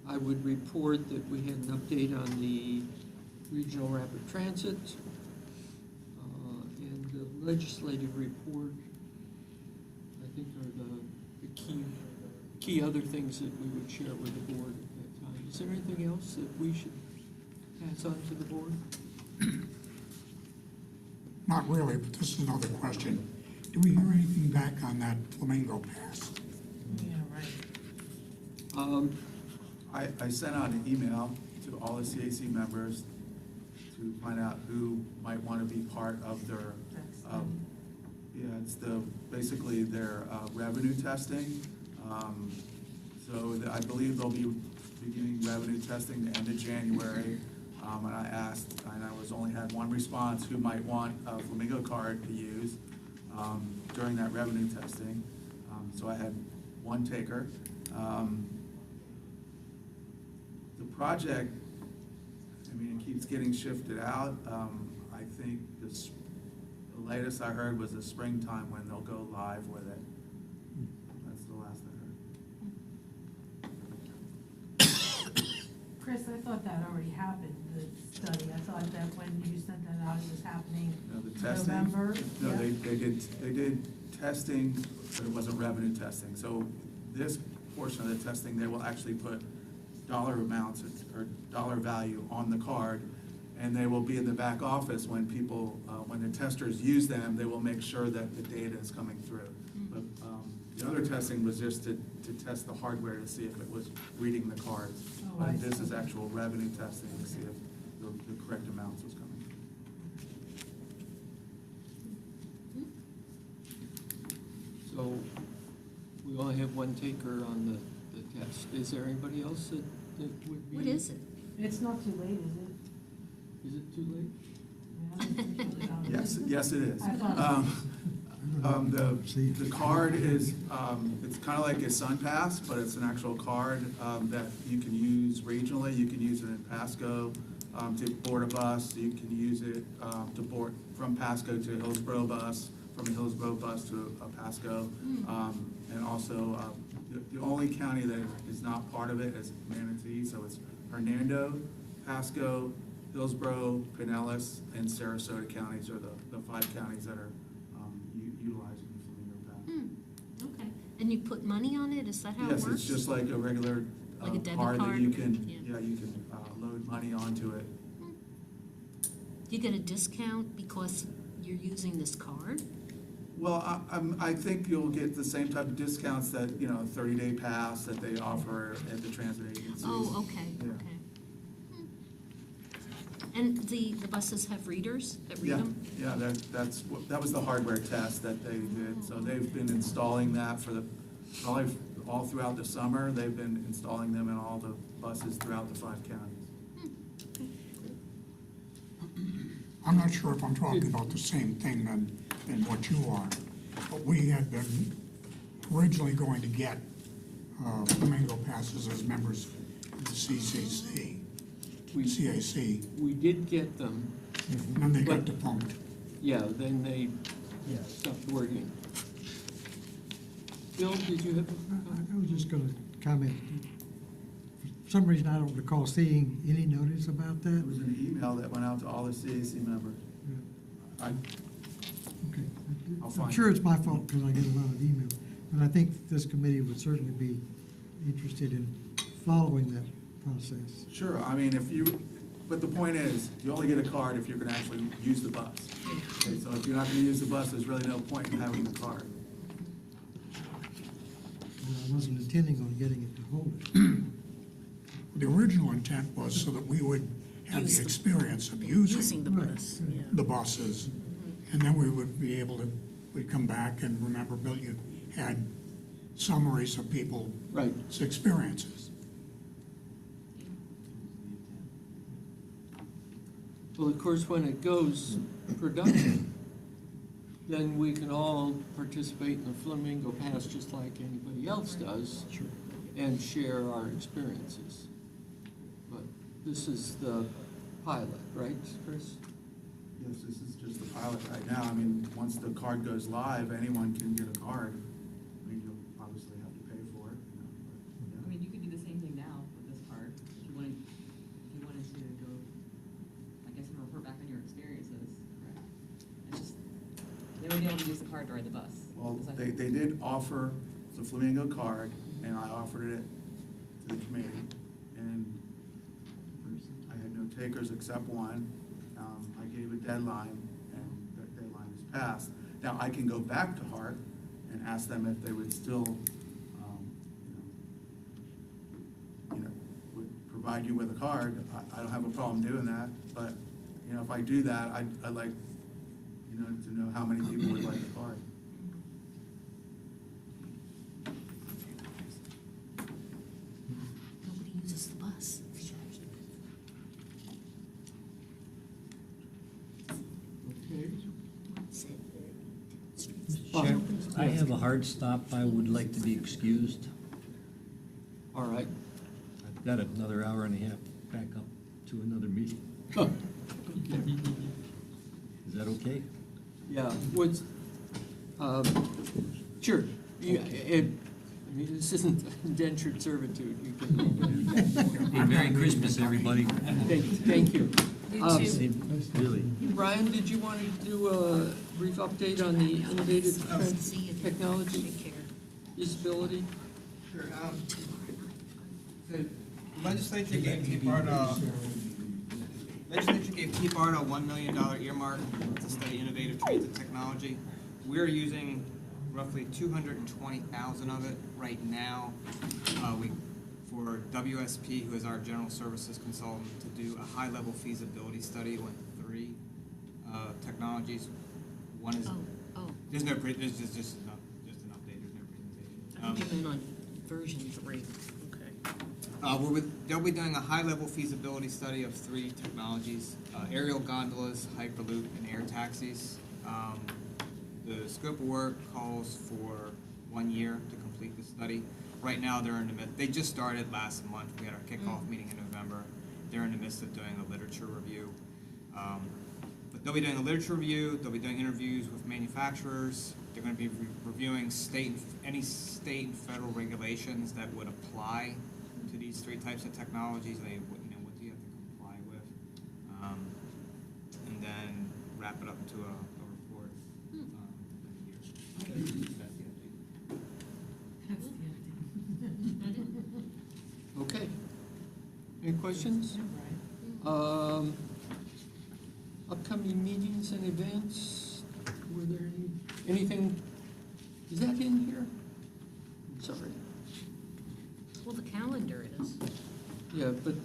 I would report that we had an update on the regional rapid transit, and the legislative report, I think, are the key other things that we would share with the board at that time. Is there anything else that we should pass on to the board? Not really, but this is another question. Do we hear anything back on that Flamingo Pass? Yeah, right. I sent out an email to all the CAC members to find out who might want to be part of their, basically their revenue testing. So I believe they'll be beginning revenue testing the end of January. And I asked, and I only had one response, who might want a Flamingo card to use during that revenue testing. So I had one taker. The project, I mean, it keeps getting shifted out. I think the latest I heard was the springtime when they'll go live with it. That's the last I heard. Chris, I thought that already happened, the study. I thought that when you sent that out, it was happening The in testing? November. No, Yeah. they did testing, but it wasn't revenue testing. So this portion of the testing, they will actually put dollar amounts or dollar value on the card, and they will be in the back office when people, when the testers use them, they will make sure that the data is coming through. But the other testing was just to test the hardware to see if it was reading the cards. Oh, I But this see. is actual revenue testing to see if the correct amounts was coming. So we only have one taker on the test. Is there anybody else that would be? What is it? It's not too late, is it? Is it too late? Yes, it is. I thought- The card is, it's kind of like a SunPass, but it's an actual card that you can use regionally. You can use it in Pasco to board a bus. You can use it to board from Pasco to Hillsborough bus, from a Hillsborough bus to a Pasco. And also, the only county that is not part of it is Manatee, so it's Hernando, Pasco, Hillsborough, Pinellas, and Sarasota counties are the 5 counties that are utilizing the Flamingo Pass. Okay, and you put money on it, is that how it works? Yes, it's just like a regular Like a debit card that card? you can, Yeah. you can load money onto it. Do you get a discount because you're using this card? Well, I think you'll get the same type of discounts that, 30-day pass that they offer at the transit agencies. Oh, okay, Yeah. okay. And the buses have readers that read Yeah, them? yeah, that was the hardware test that they did. So they've been installing that probably all throughout the summer. They've been installing them in all the buses throughout the 5 counties. I'm not sure if I'm talking about the same thing than what you are, but we had been originally going to get Flamingo passes as members of the CAC. We did get them. And then they got defunct. Yeah, then they stopped working. Bill, did you have? I was just going to comment. For some reason, I don't recall seeing any notice about that. It was an email that went out to all the CAC members. Okay. I'll I'm find sure it. it's my fault because I get a lot of emails, but I think this committee would certainly be interested in following that process. Sure, I mean, but the point is, you only get a card if you're gonna actually use the bus. Okay, so if you're not gonna use the bus, there's really no point in having the card. I wasn't intending on getting it to hold it. The original intent was so that we would have Use the the- experience of Using using the bus, yeah. the buses. And then we would be able to, we'd come back and remember, Bill, you had summaries of people's Right. experiences. Well, of course, when it goes production, then we can all participate in the Flamingo Pass just like anybody else does. Sure. And share our experiences. But this is the pilot, right, Chris? Yes, this is just the pilot right now. I mean, once the card goes live, anyone can get a card. I mean, you'll obviously have to pay for it, you know, but, I mean, you could do the same thing now with this card, if you wanted to go, I guess, and report back on your experiences, correct? It's just, they would be able to use the card to ride the bus. Well, Is that- they did offer the Flamingo card, and I offered it to the committee, and I had no takers except one. I gave a deadline, and that deadline is passed. Now, I can go back to Hart and ask them if they would still, would provide you with a card. I don't have a problem doing that, but, if I do that, I'd like, to know how many people would like a card. Nobody uses the bus. Okay. Chair, I have a hard stop. I would like to be excused. All right. I've got another hour and a half back up to another meeting. Is that okay? Yeah, what's, sure. Yeah, I mean, this isn't indentured servitude. You can- Hey, Merry Christmas, everybody. Thank you. You too. Hey, Really. Brian, did you want to do a brief update on the innovative technology Take care. feasibility? Sure, the legislature gave TBARTA a $1 million earmark to study innovative transit technology. We're using roughly 220,000 of it right now. For WSP, who is our general services consultant, to do a high-level feasibility study with 3 technologies. One is, Oh, there's just an update, there's no presentation. I think you meant on version 3. Okay. They'll be doing a high-level feasibility study of 3 technologies, aerial gondolas, Hyperloop, and air taxis. The scope of work calls for 1 year to complete the study. Right now, they're in the midst, they just started last month. We had our kickoff meeting in November. They're in the midst of doing a literature review. But they'll be doing a literature review, they'll be doing interviews with manufacturers. They're going to be reviewing any state and federal regulations that would apply to these 3 types of technologies. What do you have to comply with? And then wrap it up into a report. That's the update. Okay. Any questions? Upcoming meetings and events, were there anything, is that in here? I'm sorry. Well, the calendar is. Yeah, but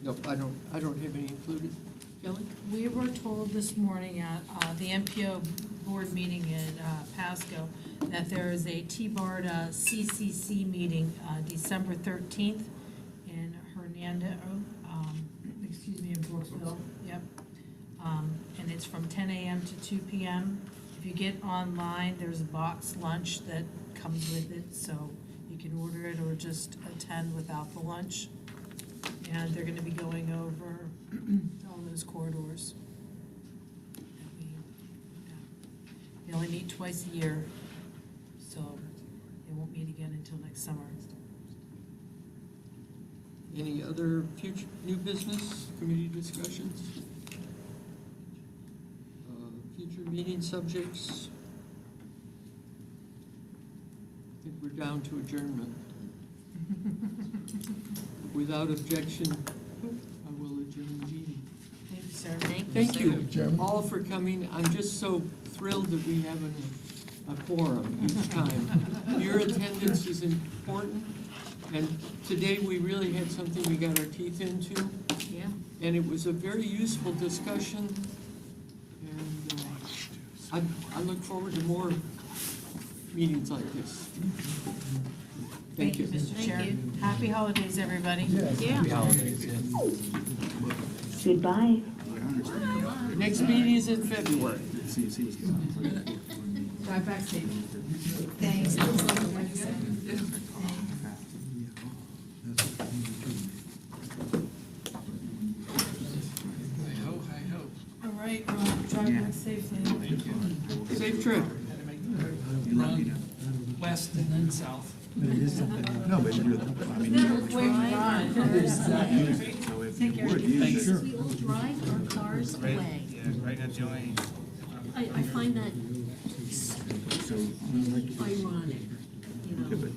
nope, I don't have any included. Kelly? We were told this morning at the MPO board meeting in Pasco that there is a TBARTA CCC meeting December 13th in in Brooksville, yep. And it's from 10 a.m. to 2 p.m. If you get online, there's a box lunch that comes with it, so you can order it or just attend without the lunch. And they're gonna be going over all those corridors. They only meet twice a year, so they won't meet again until next summer. Any other future, new business, committee discussions? Future meeting subjects? I think we're down to adjournment. Without objection, I will adjourn the meeting. Thank you, sir. Thank you Chairman. all for coming. I'm just so thrilled that we have a quorum each time. Your attendance is important, and today we really had something we got our teeth into, Yeah. and it was a very useful discussion, and I look forward to more meetings like this. Thank you. Mr. Thank Chair. you. Happy holidays, everybody. Yeah. Goodbye. Next meeting is in February. Drive back safe. Thanks. All right, drive back safely. Safe trip. West and then south. No, but you're, I mean, Wait, Ron. Take care. We all drive our cars away. Yeah, right at Joanne. I find that ironic, you know, that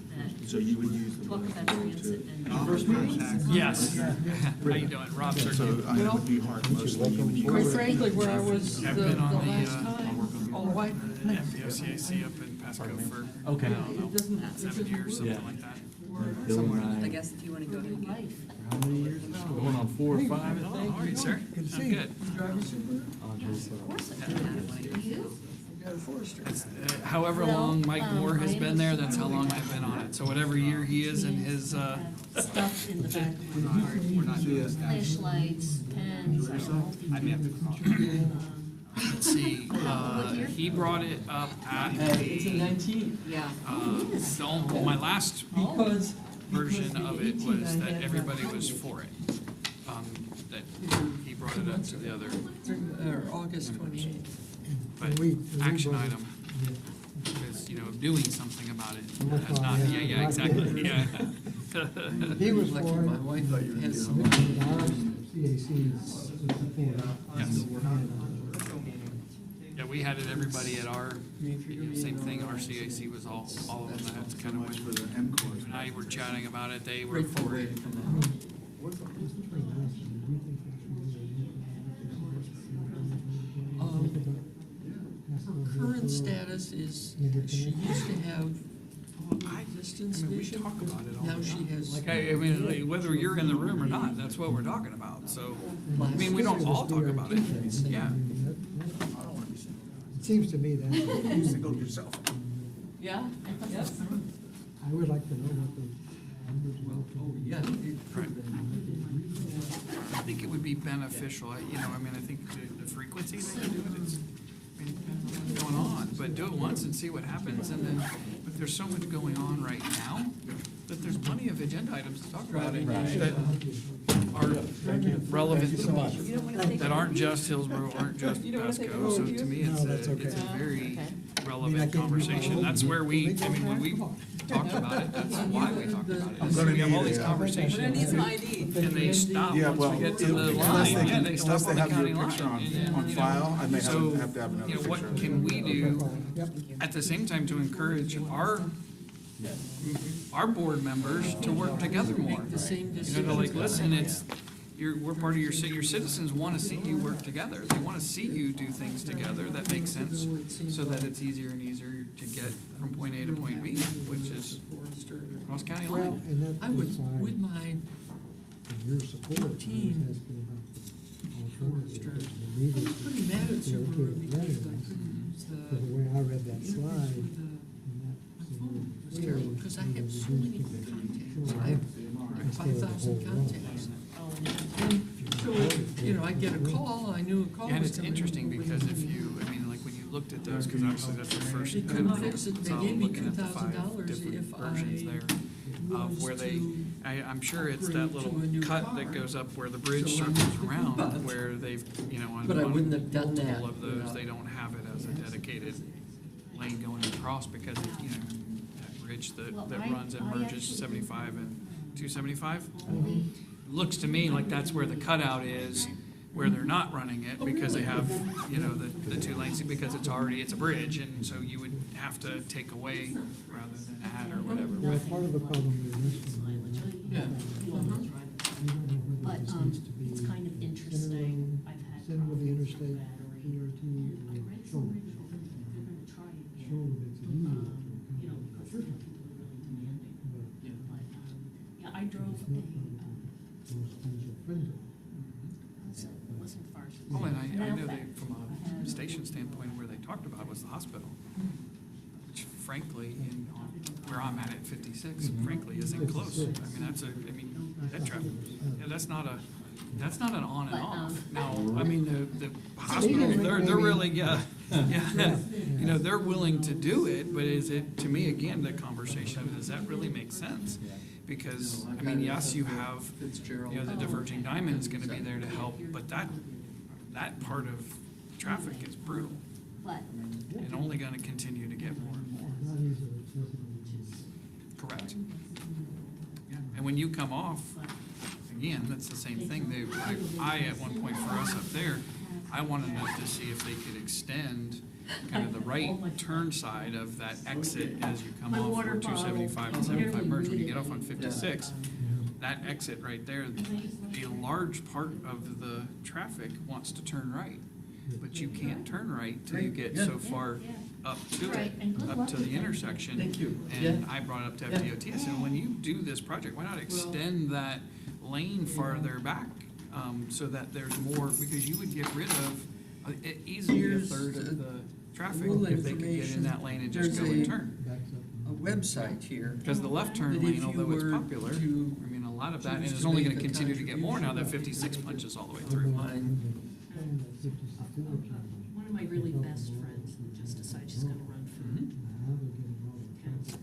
so you would use the talk about transit and. Yes. How you doing? Rob So Circuit. it would be hard mostly you would use. Quite frankly, where I was the I've been on the, last time, all the way. MPOCAC up in Pasco for, I Okay. don't know, 7 years, something like that. I guess if you wanna go ahead and get. How many years? Going on 4 or 5? Oh, how are you, sir? I'm good. Driving super? Of course I do. You? I got a Forester. However Well, long Mike Moore has I been there, that's how long I've been on it. So whatever year he is in his, Stuff in the back of the car. We're not doing this. Flashlights, pens. I may have to call. let's see, he brought it up at It's a a, 19. Yeah. my last Because. version of it was that everybody was for it. That he brought it up to the other, August 28th. but We action voted. item is, you know, doing something about it. Well, That's not, yeah, yeah, right exactly, there. yeah. He was Lucky for my it. wife has some. Our CAC's Yeah, we had it, everybody at our, same thing, our CAC was all of them, that's kind of For what, the M course. and I were chatting about it, they were for it. Her current status is, she used to have distance I mean, we vision. talk about it all Now the she time. has. Like, I mean, like, whether you're in the room or not, that's what we're talking about, so, I mean, we don't all talk about it, yeah. It seems to me that, You singled yourself. Yeah, yeah. I would like to know what the numbers are. Oh, yeah. Right. I think it would be beneficial, you know, I mean, I think the frequency that you do it, it's, I mean, depends on what's going on, but do it once and see what happens, and then, but there's so much going on right now, that there's plenty of agenda items to talk about it that are relevant to me, that aren't just Hillsborough, aren't just Pasco, so to me, it's a very relevant conversation, that's where we, I mean, when we talked about it, that's why we talked about it. So we have all these conversations, and they stop Yeah, once well, we get to the unless they line, yeah, can, they stop unless on they the have your county picture line. on, and then, on you know, file, I may so, have to have another you know, picture. what can we do at the same time to encourage our board members to work together more? The same You know, to like, listen, it's, we're part of your citizens want to see you work together. They want to see you do things together that make sense, so that it's easier and easier to get from point A to point B, which is cross county Well, line. and that I was is why, with my your support, I was team. asking about the alternatives. The media I'm pretty mad at to Subaru the because I veterans. couldn't use For the way I read that slide, and that seemed clear, because I you have know, so we many do think contacts. sure I have instead of the 5,000 whole row. contacts. And so, you know, I get a call, I knew a call And was it's coming. interesting because if you, I mean, like when you looked at those, because obviously that's the first. They couldn't fix it. They so gave me looking at the five $2,000 different if versions I there of where they, was I'm sure it's that upgrade little to a new cut car. that goes up where the bridge So, circles but- around, where they've, you know, on But I wouldn't have done that multiple of those, without- they don't have it as a dedicated lane going across because, you know, that bridge that Well, runs and I merges actually- 75 and 275. Looks to me like that's where the cutout is, where they're not running it because they have, you know, the two lanes, because it's a bridge, and so you would have to take away rather than add or whatever. Well, part of the problem with this one, Yeah. But, it's kind of interesting. I've had center of the interstate, BRT, or shoulder. drove a, it wasn't far. Oh, and I know they, from a station standpoint, where they talked about was the hospital, which frankly, in, where I'm at 56, frankly, isn't close. I mean, that traffic, yeah, that's not an on and off. Now, I mean, the hospitals, they're really, yeah, you know, they're willing to do it, but is it, to me, again, the conversation of, does that really make sense? Because, I mean, yes, you have, you know, the diverging diamond is gonna be there to help, but that part of traffic is brutal. And only gonna continue to get more and more. Correct. Yeah. And when you come off, again, that's the same thing. I at one point for us up there, I wanted to see if they could extend kind of the right turn side of that exit as you come off where 275 and 75 merge. When you get off on 56, that exit right there, a large part of the traffic wants to turn right. But you can't turn right till you get so far up to it, up to the intersection. Thank you. And I brought it up to FDOT, I said, when you do this project, why not extend that lane farther back, so that there's more, because you would get rid of easily a third of the traffic if they could get in that lane and just go and turn. A website here. Because the left turn that if lane, you although it's were popular, I to mean, a lot of that, and choose it's to only make gonna a continue to get more now that contribution 56 punches all the way through. One of my really best friends just decided she's gonna run for council.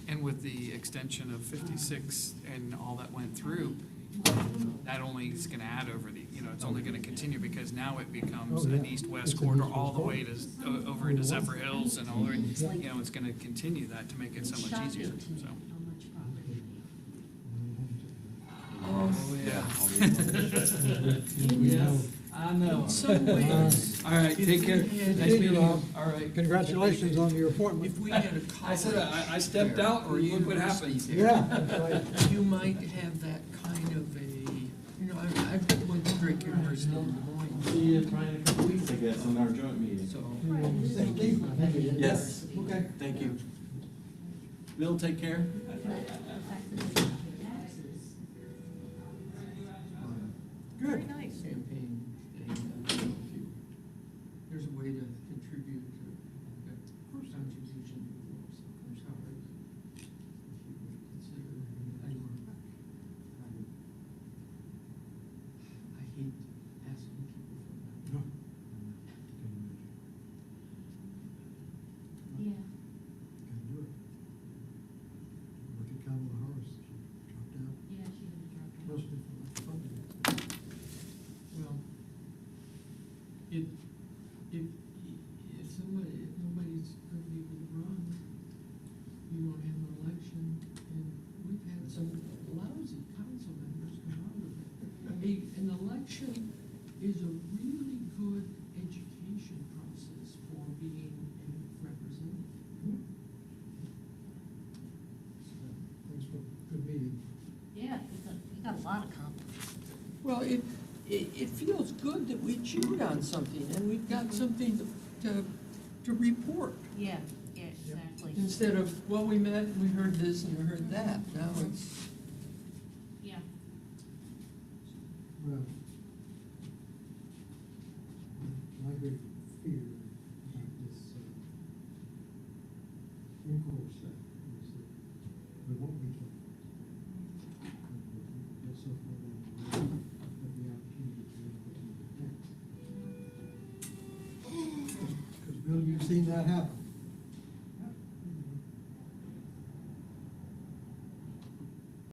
And with the extension of 56 and all that went through, that only is gonna add over the, you know, it's only gonna continue because now it becomes an east-west corridor all the way to, over into Zephyr Hills and all the way, you know, it's gonna continue that to make it so much easier, so. Oh, yeah. Yeah. I know. Some ways. All right, take care. Nice meeting you. All right. Congratulations on your appointment. If we had a college. I said, I stepped out, or look what happened. Yeah, that's right. You might have that kind of a, you know, I went to Drake University in Des Moines. See you in a couple weeks, I guess, on our joint meeting. So. Yes. Okay. Thank you. Bill, take care. Good. Nice. Campaign, there's a way to contribute to, first time musician before, so I'm sorry. If you would consider, I hate asking people for that. Yeah. Gotta do it. Look at Kamala Harris, she dropped out. Yeah, she had to drop out. Mostly for lack of funding. Well, if somebody, if nobody's gonna be able to run, you don't have an election, and we've had some lousy council members come out of it. An election is a really good education process for being a representative. Thanks for good meeting. Yeah, we got a lot accomplished. Well, it feels good that we chewed on something, and we've got something to report. Yeah, exactly. Instead of, well, we met, and we heard this, and we heard that, now it's. Yeah. Well, my great fear about this in-course stuff is that we won't be told. We'll so far down the road, have the opportunity to make it into the text. Because, Bill, you've seen that happen.